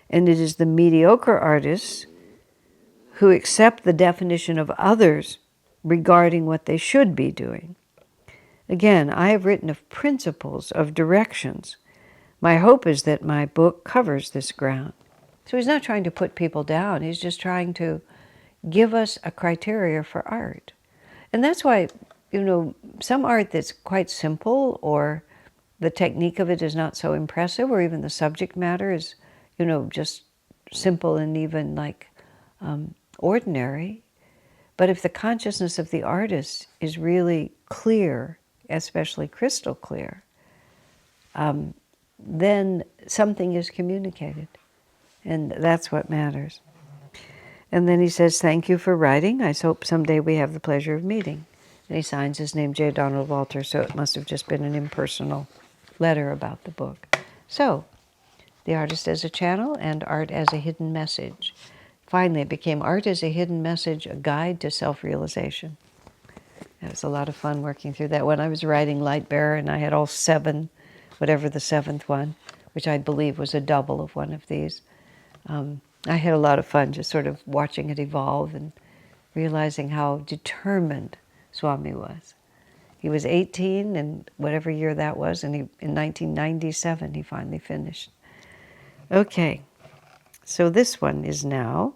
A: And it is the mediocre artists who accept the definition of others regarding what they should be doing. Again, I have written of principles, of directions. My hope is that my book covers this ground. So he's not trying to put people down. He's just trying to give us a criteria for art. And that's why, some art that's quite simple, or the technique of it is not so impressive, or even the subject matter is, just simple and even like ordinary. But if the consciousness of the artist is really clear, especially crystal clear, then something is communicated. And that's what matters. And then he says, thank you for writing. I hope someday we have the pleasure of meeting. And he signs his name, J. Donald Walter, so it must have just been an impersonal letter about the book. So, the artist as a channel and art as a hidden message. Finally, it became art as a hidden message, a guide to self-realization. It was a lot of fun working through that. When I was writing Light Bearer, and I had all 7, whatever the 7th one, which I believe was a double of one of these, I had a lot of fun just sort of watching it evolve and realizing how determined Swami was. He was 18, and whatever year that was, and in 1997 he finally finished. Okay, so this one is now,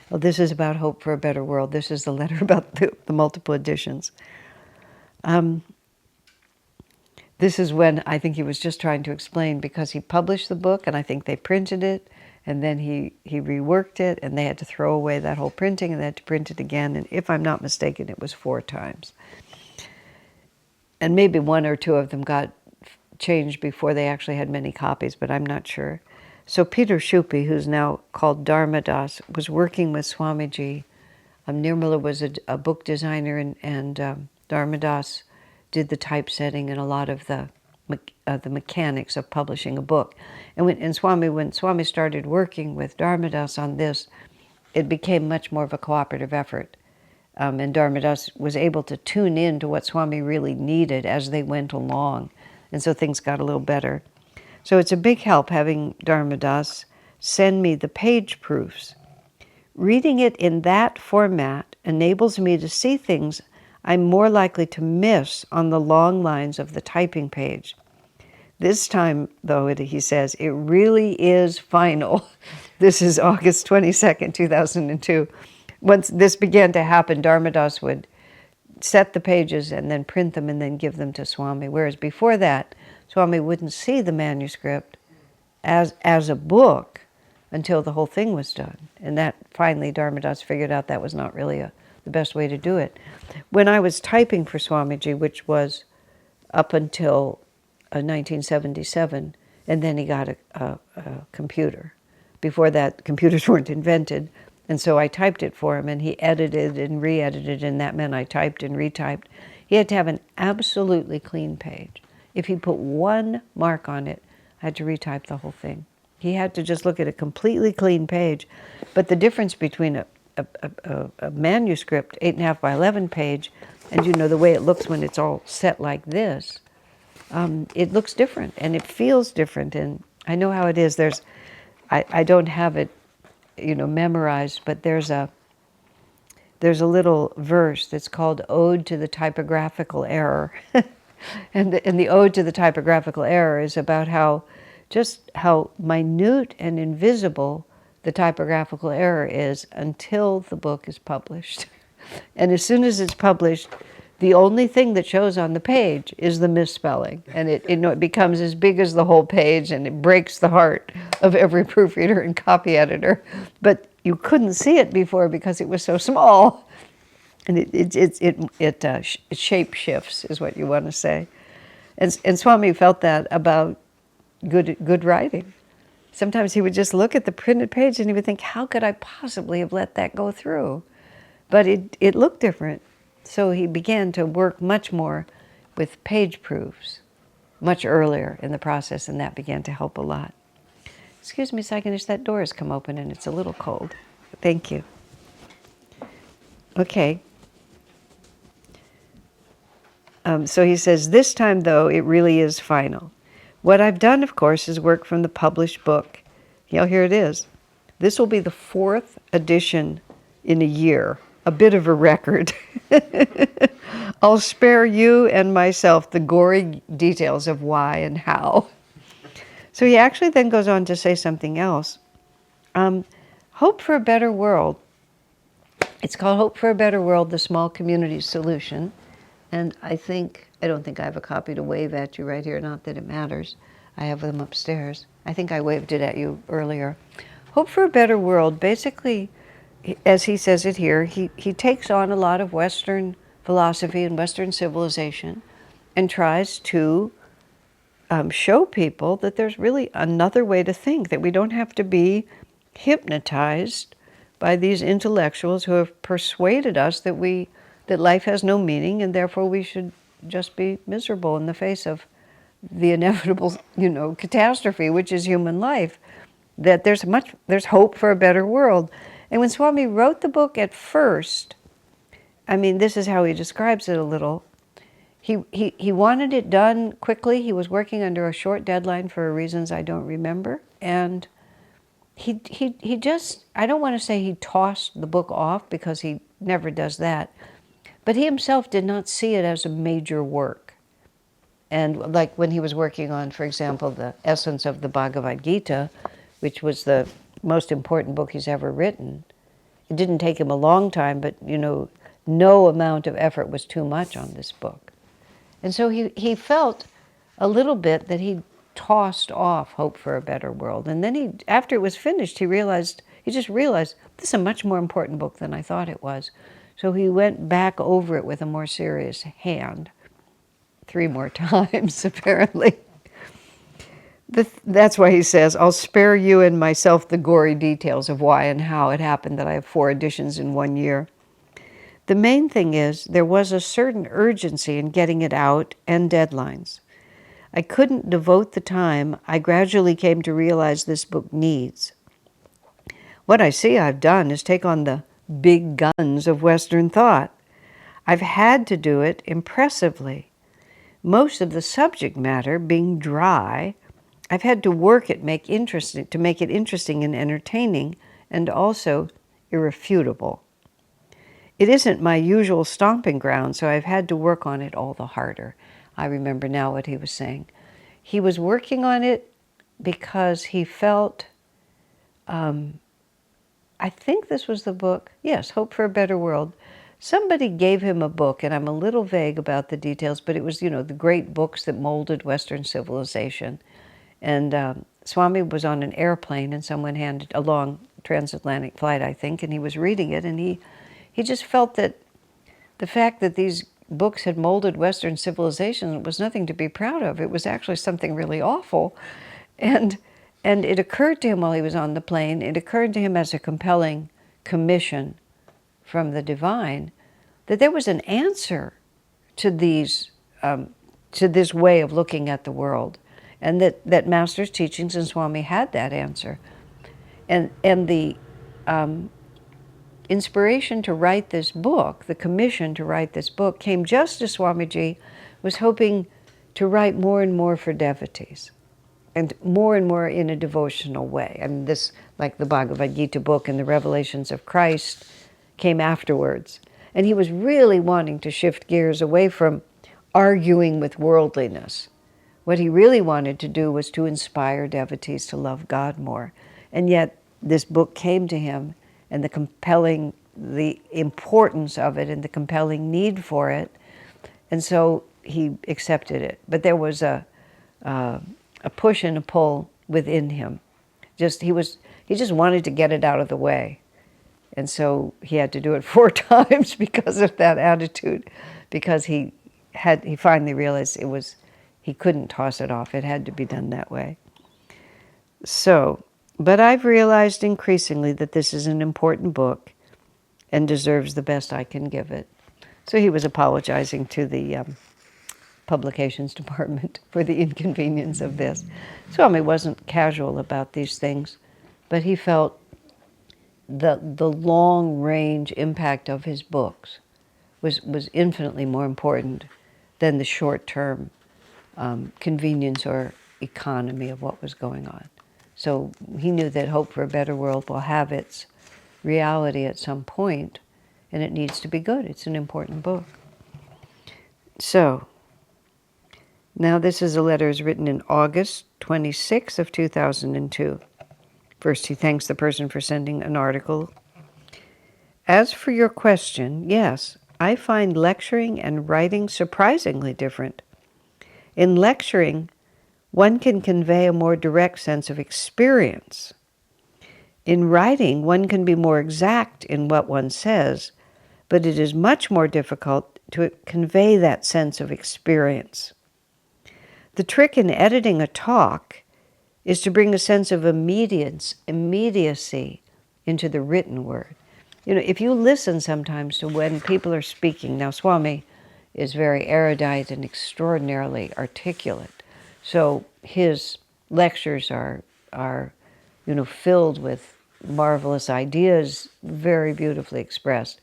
A: this is about hope for a better world. This is the letter about the multiple editions. This is when I think he was just trying to explain, because he published the book, and I think they printed it, and then he reworked it, and they had to throw away that whole printing, and they had to print it again, and if I'm not mistaken, it was 4 times. And maybe 1 or 2 of them got changed before they actually had many copies, but I'm not sure. So Peter Shupi, who's now called Dharmadas, was working with Swamiji. Nirmala was a book designer, and Dharmadas did the typesetting and a lot of the mechanics of publishing a book. And when Swami started working with Dharmadas on this, it became much more of a cooperative effort. And Dharmadas was able to tune in to what Swami really needed as they went along. And so things got a little better. So it's a big help having Dharmadas send me the page proofs. Reading it in that format enables me to see things I'm more likely to miss on the long lines of the typing page. This time, though, he says, it really is final. This is August 22nd, 2002. Once this began to happen, Dharmadas would set the pages and then print them and then give them to Swami. Whereas before that, Swami wouldn't see the manuscript as a book until the whole thing was done. And that finally Dharmadas figured out that was not really the best way to do it. When I was typing for Swamiji, which was up until 1977, and then he got a computer. Before that, computers weren't invented. And so I typed it for him, and he edited and re-edited, and that meant I typed and retyped. He had to have an absolutely clean page. If he put 1 mark on it, I had to retype the whole thing. He had to just look at a completely clean page. But the difference between a manuscript, 8.5 by 11 page, and the way it looks when it's all set like this, it looks different, and it feels different. And I know how it is. I don't have it memorized, but there's a little verse that's called Ode to the Typographical Error. And the ode to the typographical error is about how minute and invisible the typographical error is until the book is published. And as soon as it's published, the only thing that shows on the page is the misspelling. And it becomes as big as the whole page, and it breaks the heart of every proofreader and copy editor. But you couldn't see it before because it was so small. And it shape shifts, is what you want to say. And Swami felt that about good writing. Sometimes he would just look at the printed page and he would think, how could I possibly have let that go through? But it looked different. So he began to work much more with page proofs much earlier in the process, and that began to help a lot. Excuse me, Saganish, that door has come open and it's a little cold. Thank you. Okay. So he says, this time, though, it really is final. What I've done, of course, is work from the published book. Here it is. This will be the 4th edition in a year, a bit of a record. I'll spare you and myself the gory details of why and how. So he actually then goes on to say something else. Hope for a Better World. It's called Hope for a Better World, the Small Community Solution. And I don't think I have a copy to wave at you right here, not that it matters. I have them upstairs. I think I waved it at you earlier. Hope for a Better World, basically, as he says it here, he takes on a lot of Western philosophy and Western civilization and tries to show people that there's really another way to think, that we don't have to be hypnotized by these intellectuals who have persuaded us that life has no meaning and therefore we should just be miserable in the face of the inevitable, catastrophe, which is human life. That there's hope for a better world. And when Swami wrote the book at first, this is how he describes it a little. He wanted it done quickly. He was working under a short deadline for reasons I don't remember. And he just, I don't want to say he tossed the book off, because he never does that. But he himself did not see it as a major work. And like when he was working on, for example, the essence of the Bhagavad Gita, which was the most important book he's ever written, it didn't take him a long time, but no amount of effort was too much on this book. And so he felt a little bit that he tossed off Hope for a Better World. And then after it was finished, he just realized this is a much more important book than I thought it was. So he went back over it with a more serious hand, 3 more times, apparently. That's why he says, I'll spare you and myself the gory details of why and how it happened that I have 4 editions in 1 year. The main thing is there was a certain urgency in getting it out and deadlines. I couldn't devote the time I gradually came to realize this book needs. What I see I've done is take on the big guns of Western thought. I've had to do it impressively. Most of the subject matter being dry, I've had to work it, to make it interesting and entertaining, and also irrefutable. It isn't my usual stomping ground, so I've had to work on it all the harder. I remember now what he was saying. He was working on it because he felt, I think this was the book, yes, Hope for a Better World. Somebody gave him a book, and I'm a little vague about the details, but it was, the great books that molded Western civilization. And Swami was on an airplane, and someone handed a long transatlantic flight, I think, and he was reading it, and he just felt that the fact that these books had molded Western civilization was nothing to be proud of. It was actually something really awful. And it occurred to him while he was on the plane, it occurred to him as a compelling commission from the divine, that there was an answer to this way of looking at the world, and that Master's teachings and Swami had that answer. And the inspiration to write this book, the commission to write this book, came just as Swamiji was hoping to write more and more for devotees, and more in a devotional way. This, like the Bhagavad Gita book and the Revelations of Christ, came afterwards. And he was really wanting to shift gears away from arguing with worldliness. What he really wanted to do was to inspire devotees to love God more. And yet this book came to him, and the importance of it and the compelling need for it, and so he accepted it. But there was a push and a pull within him. He just wanted to get it out of the way. And so he had to do it 4 times because of that attitude, because he finally realized he couldn't toss it off. It had to be done that way. So, but I've realized increasingly that this is an important book and deserves the best I can give it. So he was apologizing to the publications department for the inconvenience of this. Swami wasn't casual about these things, but he felt the long-range impact of his books was infinitely more important than the short-term convenience or economy of what was going on. So he knew that Hope for a Better World will have its reality at some point, and it needs to be good. It's an important book. So, now this is a letter written in August 26 of 2002. First, he thanks the person for sending an article. As for your question, yes, I find lecturing and writing surprisingly different. In lecturing, one can convey a more direct sense of experience. In writing, one can be more exact in what one says, but it is much more difficult to convey that sense of experience. The trick in editing a talk is to bring a sense of immediacy into the written word. You know, if you listen sometimes to when people are speaking, now Swami is very erudite and extraordinarily articulate, so his lectures are filled with marvelous ideas, very beautifully expressed.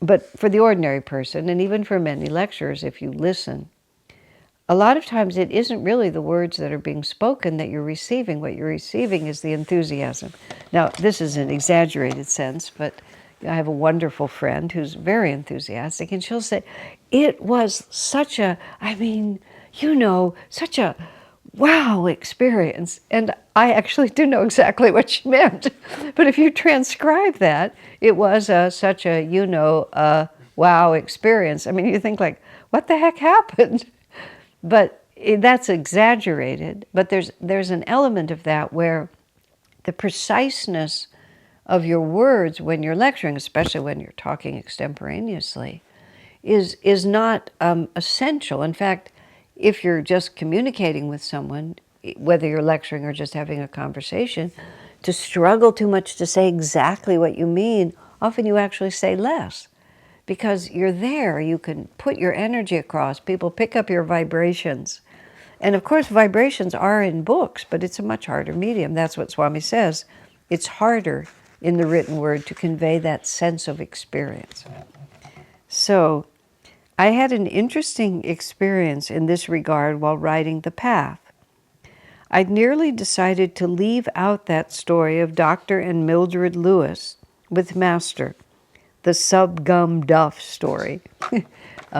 A: But for the ordinary person, and even for many lecturers, if you listen, a lot of times it isn't really the words that are being spoken that you're receiving. What you're receiving is the enthusiasm. Now, this is an exaggerated sense, but I have a wonderful friend who's very enthusiastic, and she'll say, it was such a wow experience. And I actually do know exactly what she meant. But if you transcribe that, it was such a wow experience. I mean, you think like, what the heck happened? But that's exaggerated. But there's an element of that where the preciseness of your words when you're lecturing, especially when you're talking extemporaneously, is not essential. In fact, if you're just communicating with someone, whether you're lecturing or just having a conversation, to struggle too much to say exactly what you mean, often you actually say less. Because you're there, you can put your energy across. People pick up your vibrations. And of course, vibrations are in books, but it's a much harder medium. That's what Swami says. It's harder in the written word to convey that sense of experience. So, I had an interesting experience in this regard while writing The Path. I'd nearly decided to leave out that story of Dr. and Mildred Lewis with Master, the Sub-Gum Duff story.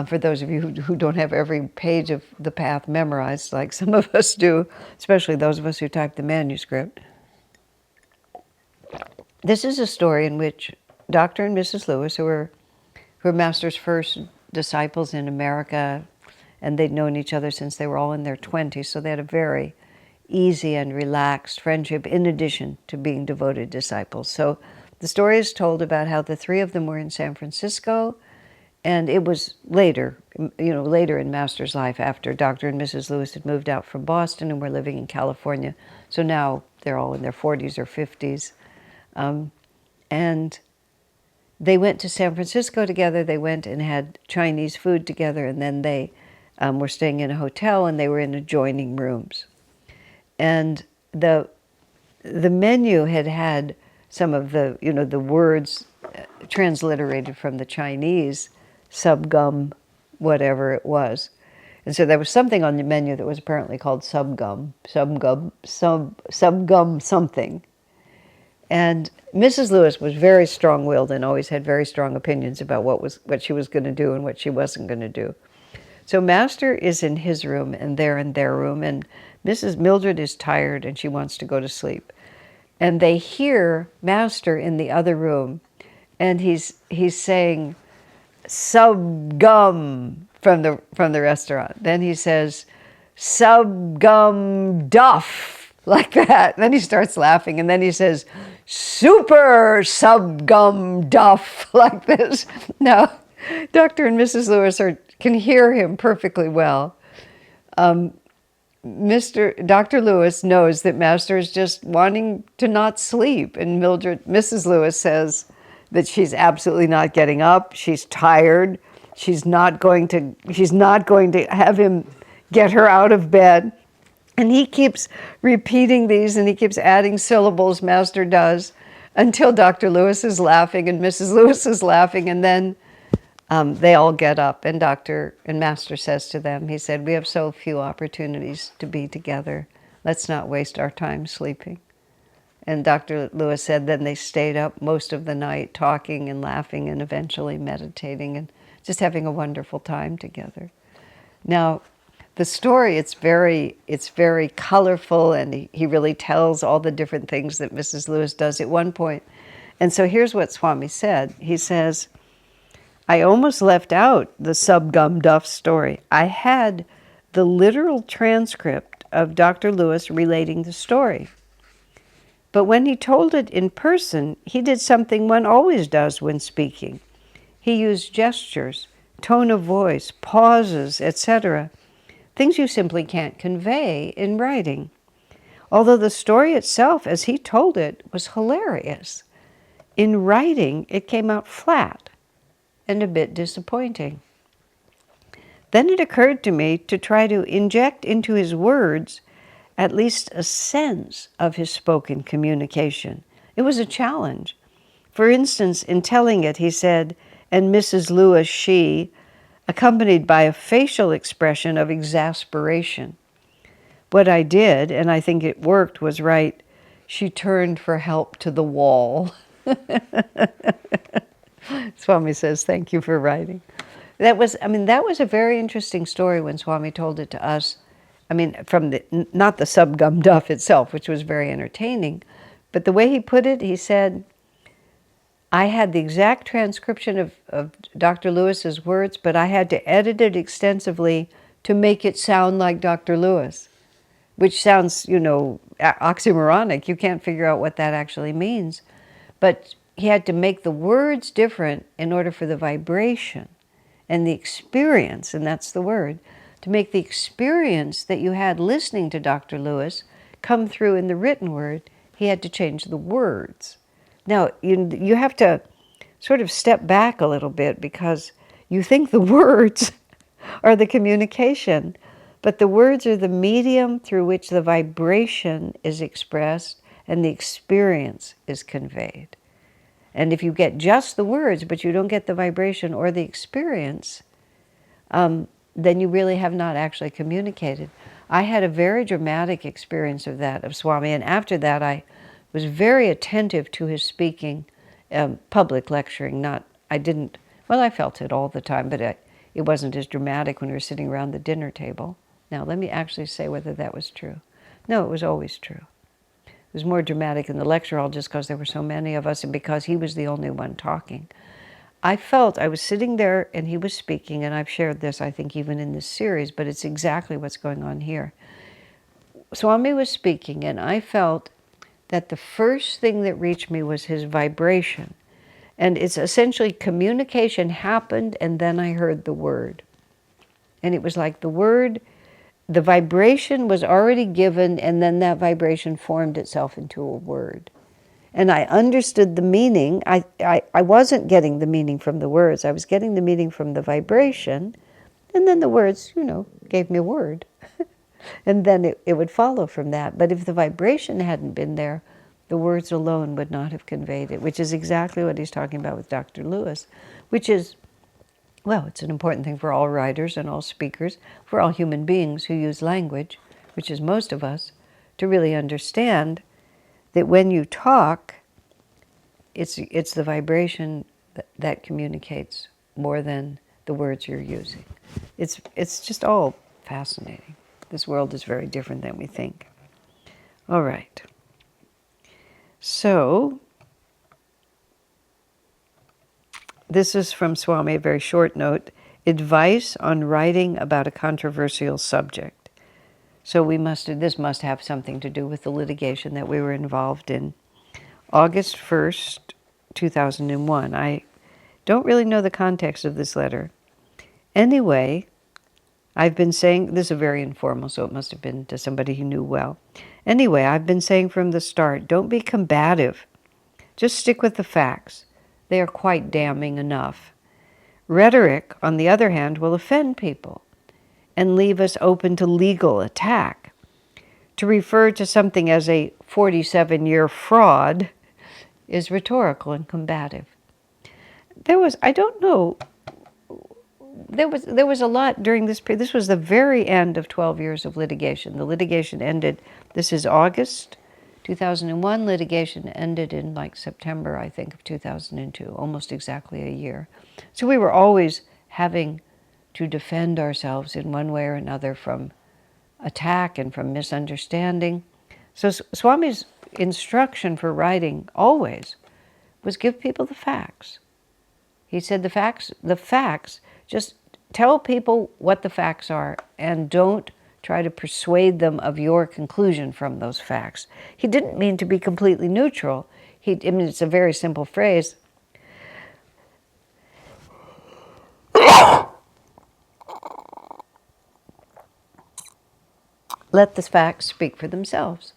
A: For those of you who don't have every page of The Path memorized, like some of us do, especially those of us who type the manuscript. This is a story in which Dr. and Mrs. Lewis, who were Master's first disciples in America, and they'd known each other since they were all in their 20s, so they had a very easy and relaxed friendship in addition to being devoted disciples. So the story is told about how the 3 of them were in San Francisco, and it was later in Master's life, after Dr. and Mrs. Lewis had moved out from Boston and were living in California. So now they're all in their 40s or 50s. And they went to San Francisco together. They went and had Chinese food together, and then they were staying in a hotel, and they were in adjoining rooms. And the menu had some of the words transliterated from the Chinese, subgum, whatever it was. And so there was something on the menu that was apparently called subgum something. And Mrs. Lewis was very strong-willed and always had very strong opinions about what she was going to do and what she wasn't going to do. So Master is in his room, and they're in their room, and Mrs. Mildred is tired, and she wants to go to sleep. And they hear Master in the other room, and he's saying, "Sub gum," from the restaurant. Then he says, "Sub gum duff," like that. And then he starts laughing, and then he says, "Super sub gum duff," like this. Now, Dr. and Mrs. Lewis can hear him perfectly well. Dr. Lewis knows that Master is just wanting to not sleep, and Mrs. Lewis says that she's absolutely not getting up. She's tired. She's not going to have him get her out of bed. And he keeps repeating these, and he keeps adding syllables, Master does, until Dr. Lewis is laughing and Mrs. Lewis is laughing, and then they all get up, and Master says to them, he said, "We have so few opportunities to be together. Let's not waste our time sleeping." And Dr. Lewis said then they stayed up most of the night talking and laughing and eventually meditating and just having a wonderful time together. Now, the story, it's very colorful, and he really tells all the different things that Mrs. Lewis does at one point. And so here's what Swami said. He says, "I almost left out the sub-gum duff story. I had the literal transcript of Dr. Lewis relating the story. But when he told it in person, he did something one always does when speaking. He used gestures, tone of voice, pauses, etc., things you simply can't convey in writing. Although the story itself, as he told it, was hilarious, in writing it came out flat and a bit disappointing. Then it occurred to me to try to inject into his words at least a sense of his spoken communication. It was a challenge. For instance, in telling it, he said, and Mrs. Lewis, she, accompanied by a facial expression of exasperation. What I did, and I think it worked, was write, "She turned for help to the wall." Swami says, "Thank you for writing." That was a very interesting story when Swami told it to us. From not the sub-gum duff itself, which was very entertaining, but the way he put it, he said, I had the exact transcription of Dr. Lewis's words, but I had to edit it extensively to make it sound like Dr. Lewis, which sounds, oxymoronic. You can't figure out what that actually means. But he had to make the words different in order for the vibration and the experience, and that's the word, to make the experience that you had listening to Dr. Lewis come through in the written word. He had to change the words. Now, you have to sort of step back a little bit, because you think the words are the communication, but the words are the medium through which the vibration is expressed and the experience is conveyed. And if you get just the words, but you don't get the vibration or the experience, then you really have not actually communicated. I had a very dramatic experience of that, of Swami, and after that I was very attentive to his speaking, public lecturing. I felt it all the time, but it wasn't as dramatic when we were sitting around the dinner table. Now, let me actually say whether that was true. No, it was always true. It was more dramatic in the lecture hall just because there were so many of us and because he was the only one talking. I felt I was sitting there and he was speaking, and I've shared this, I think, even in this series, but it's exactly what's going on here. Swami was speaking, and I felt that the first thing that reached me was his vibration. And it's essentially communication happened, and then I heard the word. And it was like the vibration was already given, and then that vibration formed itself into a word. And I understood the meaning. I wasn't getting the meaning from the words. I was getting the meaning from the vibration. And then the words, gave me a word. And then it would follow from that. But if the vibration hadn't been there, the words alone would not have conveyed it, which is exactly what he's talking about with Dr. Lewis, which is, it's an important thing for all writers and all speakers, for all human beings who use language, which is most of us, to really understand that when you talk, it's the vibration that communicates more than the words you're using. It's just all fascinating. This world is very different than we think. All right. So, this is from Swami, a very short note. Advice on writing about a controversial subject. So this must have something to do with the litigation that we were involved in. August 1st, 2001. I don't really know the context of this letter. Anyway, I've been saying, this is very informal, so it must have been to somebody he knew well. Anyway, I've been saying from the start, don't be combative. Just stick with the facts. They are quite damning enough. Rhetoric, on the other hand, will offend people and leave us open to legal attack. To refer to something as a 47-year fraud is rhetorical and combative. There was a lot during this period. This was the very end of 12 years of litigation. The litigation ended, this is August 2001. Litigation ended in like September, I think, of 2002, almost exactly a year. So we were always having to defend ourselves in one way or another from attack and from misunderstanding. So Swami's instruction for writing always was give people the facts. He said the facts, just tell people what the facts are and don't try to persuade them of your conclusion from those facts. He didn't mean to be completely neutral. It's a very simple phrase. Let the facts speak for themselves.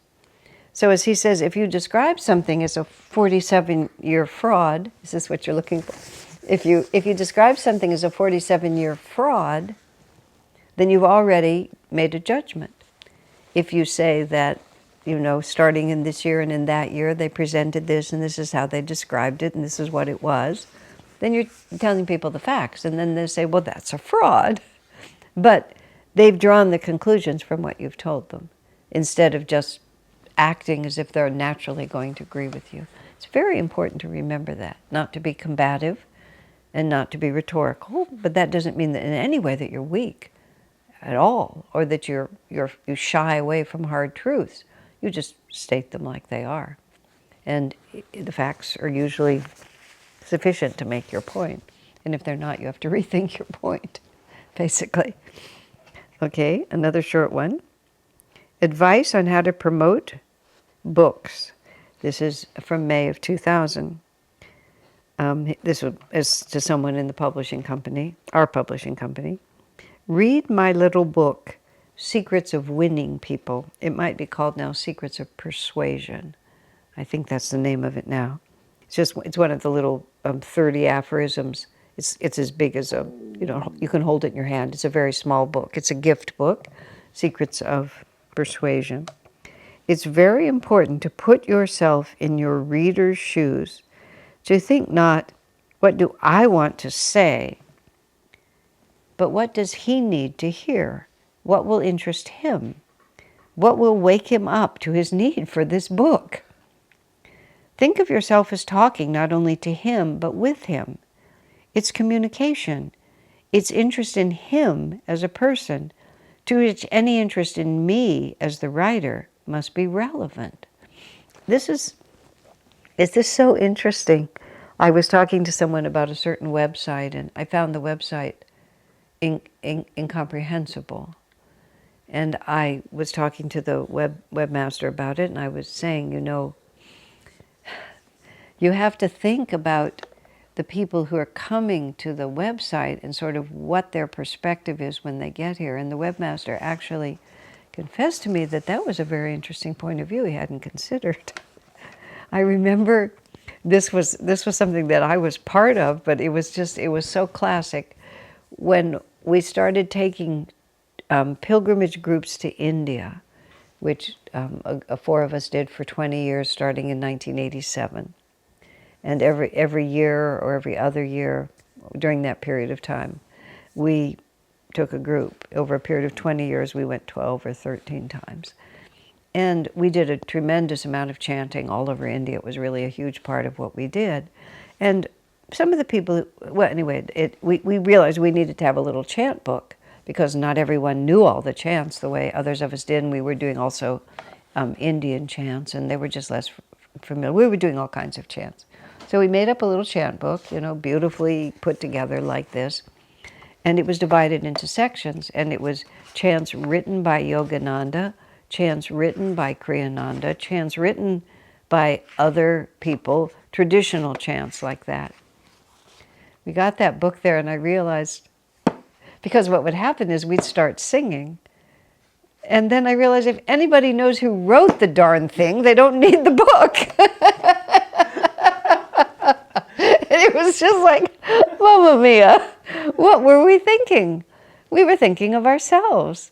A: So as he says, if you describe something as a 47-year fraud, is this what you're looking for? If you describe something as a 47-year fraud, then you've already made a judgment. If you say that, starting in this year and in that year, they presented this and this is how they described it and this is what it was, then you're telling people the facts. And then they say, well, that's a fraud. But they've drawn the conclusions from what you've told them, instead of just acting as if they're naturally going to agree with you. It's very important to remember that, not to be combative and not to be rhetorical, but that doesn't mean that in any way that you're weak at all, or that you shy away from hard truths. You just state them like they are. And the facts are usually sufficient to make your point. And if they're not, you have to rethink your point, basically. Okay, another short one. Advice on how to promote books. This is from May of 2000. This is to someone in the publishing company, our publishing company. Read my little book, Secrets of Winning People. It might be called now Secrets of Persuasion. I think that's the name of it now. It's one of the little 30 aphorisms. It's as big as you can hold it in your hand. It's a very small book. It's a gift book, Secrets of Persuasion. It's very important to put yourself in your reader's shoes, to think not, what do I want to say, but what does he need to hear? What will interest him? What will wake him up to his need for this book? Think of yourself as talking not only to him, but with him. It's communication. It's interest in him as a person, to which any interest in me as the writer must be relevant. Is this so interesting? I was talking to someone about a certain website, and I found the website incomprehensible. And I was talking to the webmaster about it, and I was saying, you have to think about the people who are coming to the website and sort of what their perspective is when they get here. And the webmaster actually confessed to me that was a very interesting point of view he hadn't considered. I remember this was something that I was part of, but it was so classic. When we started taking pilgrimage groups to India, which four of us did for 20 years, starting in 1987. And every year or every other year during that period of time, we took a group. Over a period of 20 years, we went 12 or 13 times. And we did a tremendous amount of chanting all over India. It was really a huge part of what we did. And some of the people, well, anyway, we realized we needed to have a little chant book because not everyone knew all the chants the way others of us did. And we were doing also Indian chants, and they were just less familiar. We were doing all kinds of chants. So we made up a little chant book, beautifully put together like this. And it was divided into sections, and it was chants written by Yogananda, chants written by Kriyananda, chants written by other people, traditional chants like that. We got that book there, and I realized, because what would happen is we'd start singing, and then I realized if anybody knows who wrote the darn thing, they don't need the book. And it was just like, Mamma Mia, what were we thinking? We were thinking of ourselves,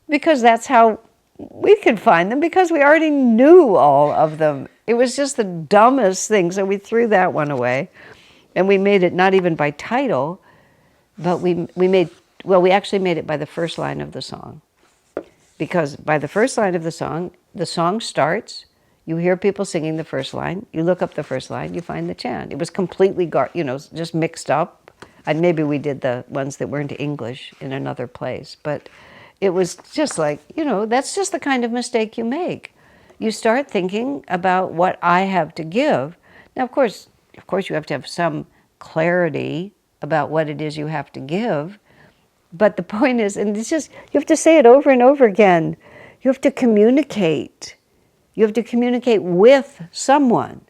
A: because that's how we could find them, because we already knew all of them. It was just the dumbest thing, so we threw that one away. And we made it not even by title, but we actually made it by the first line of the song. Because by the first line of the song starts, you hear people singing the first line, you look up the first line, you find the chant. It was completely, just mixed up. And maybe we did the ones that weren't English in another place, but it was just like, that's just the kind of mistake you make. You start thinking about what I have to give. Now, of course, you have to have some clarity about what it is you have to give. But the point is, and it's just, you have to say it over and over again. You have to communicate. You have to communicate with someone.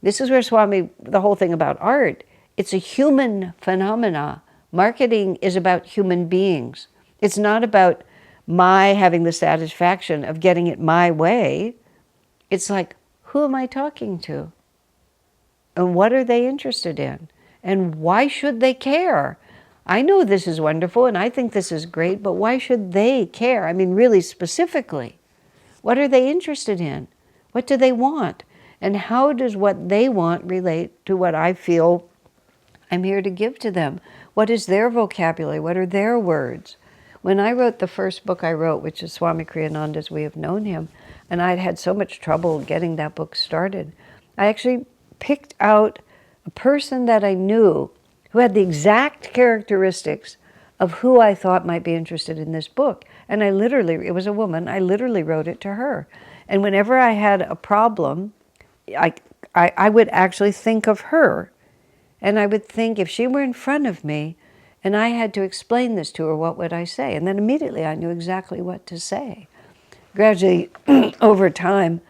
A: This is where the whole thing about art, it's a human phenomena. Marketing is about human beings. It's not about my having the satisfaction of getting it my way. It's like, who am I talking to? And what are they interested in? And why should they care? I know this is wonderful and I think this is great, but why should they care? I mean, really specifically, what are they interested in? What do they want? And how does what they want relate to what I feel I'm here to give to them? What is their vocabulary? What are their words? When I wrote the first book I wrote, which is Swami Kriyananda's We Have Known Him, and I'd had so much trouble getting that book started, I actually picked out a person that I knew who had the exact characteristics of who I thought might be interested in this book. And it was a woman, I literally wrote it to her. And whenever I had a problem, I would actually think of her. And I would think, if she were in front of me and I had to explain this to her, what would I say? And then immediately I knew exactly what to say. Gradually, over time,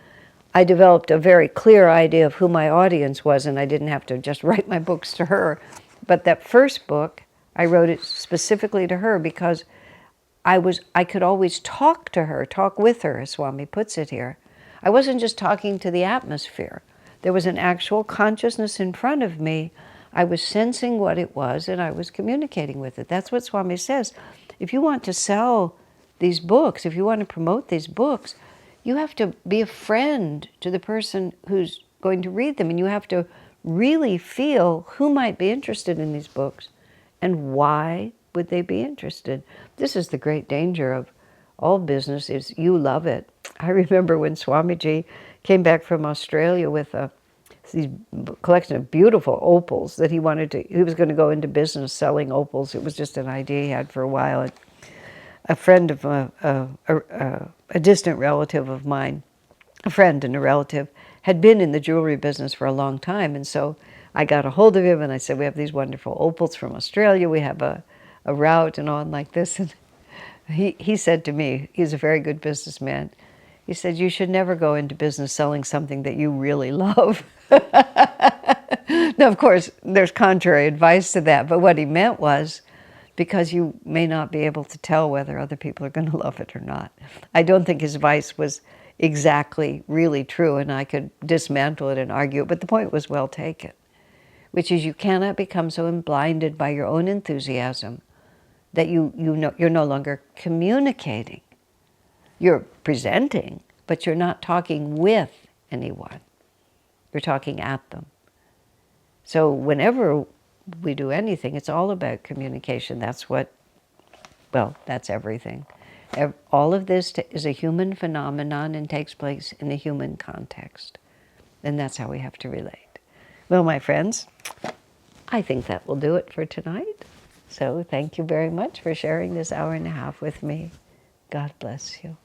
A: I developed a very clear idea of who my audience was, and I didn't have to just write my books to her. But that first book, I wrote it specifically to her because I could always talk to her, talk with her, as Swami puts it here. I wasn't just talking to the atmosphere. There was an actual consciousness in front of me. I was sensing what it was, and I was communicating with it. That's what Swami says. If you want to sell these books, if you want to promote these books, you have to be a friend to the person who's going to read them, and you have to really feel who might be interested in these books and why would they be interested. This is the great danger of all business, is you love it. I remember when Swamiji came back from Australia with these collection of beautiful opals that he was going to go into business selling opals. It was just an idea he had for a while. And a friend of a distant relative of mine, a friend and a relative, had been in the jewelry business for a long time. And so I got a hold of him and I said, we have these wonderful opals from Australia. We have a route and on like this. And he said to me, he's a very good businessman. He said, you should never go into business selling something that you really love. Now, of course, there's contrary advice to that. But what he meant was, because you may not be able to tell whether other people are going to love it or not. I don't think his advice was exactly really true, and I could dismantle it and argue it, but the point was well taken, which is you cannot become so blinded by your own enthusiasm that you're no longer communicating. You're presenting, but you're not talking with anyone. You're talking at them. So whenever we do anything, it's all about communication. That's everything. All of this is a human phenomenon and takes place in a human context. And that's how we have to relate. Well, my friends, I think that will do it for tonight. So thank you very much for sharing this hour and a half with me. God bless you.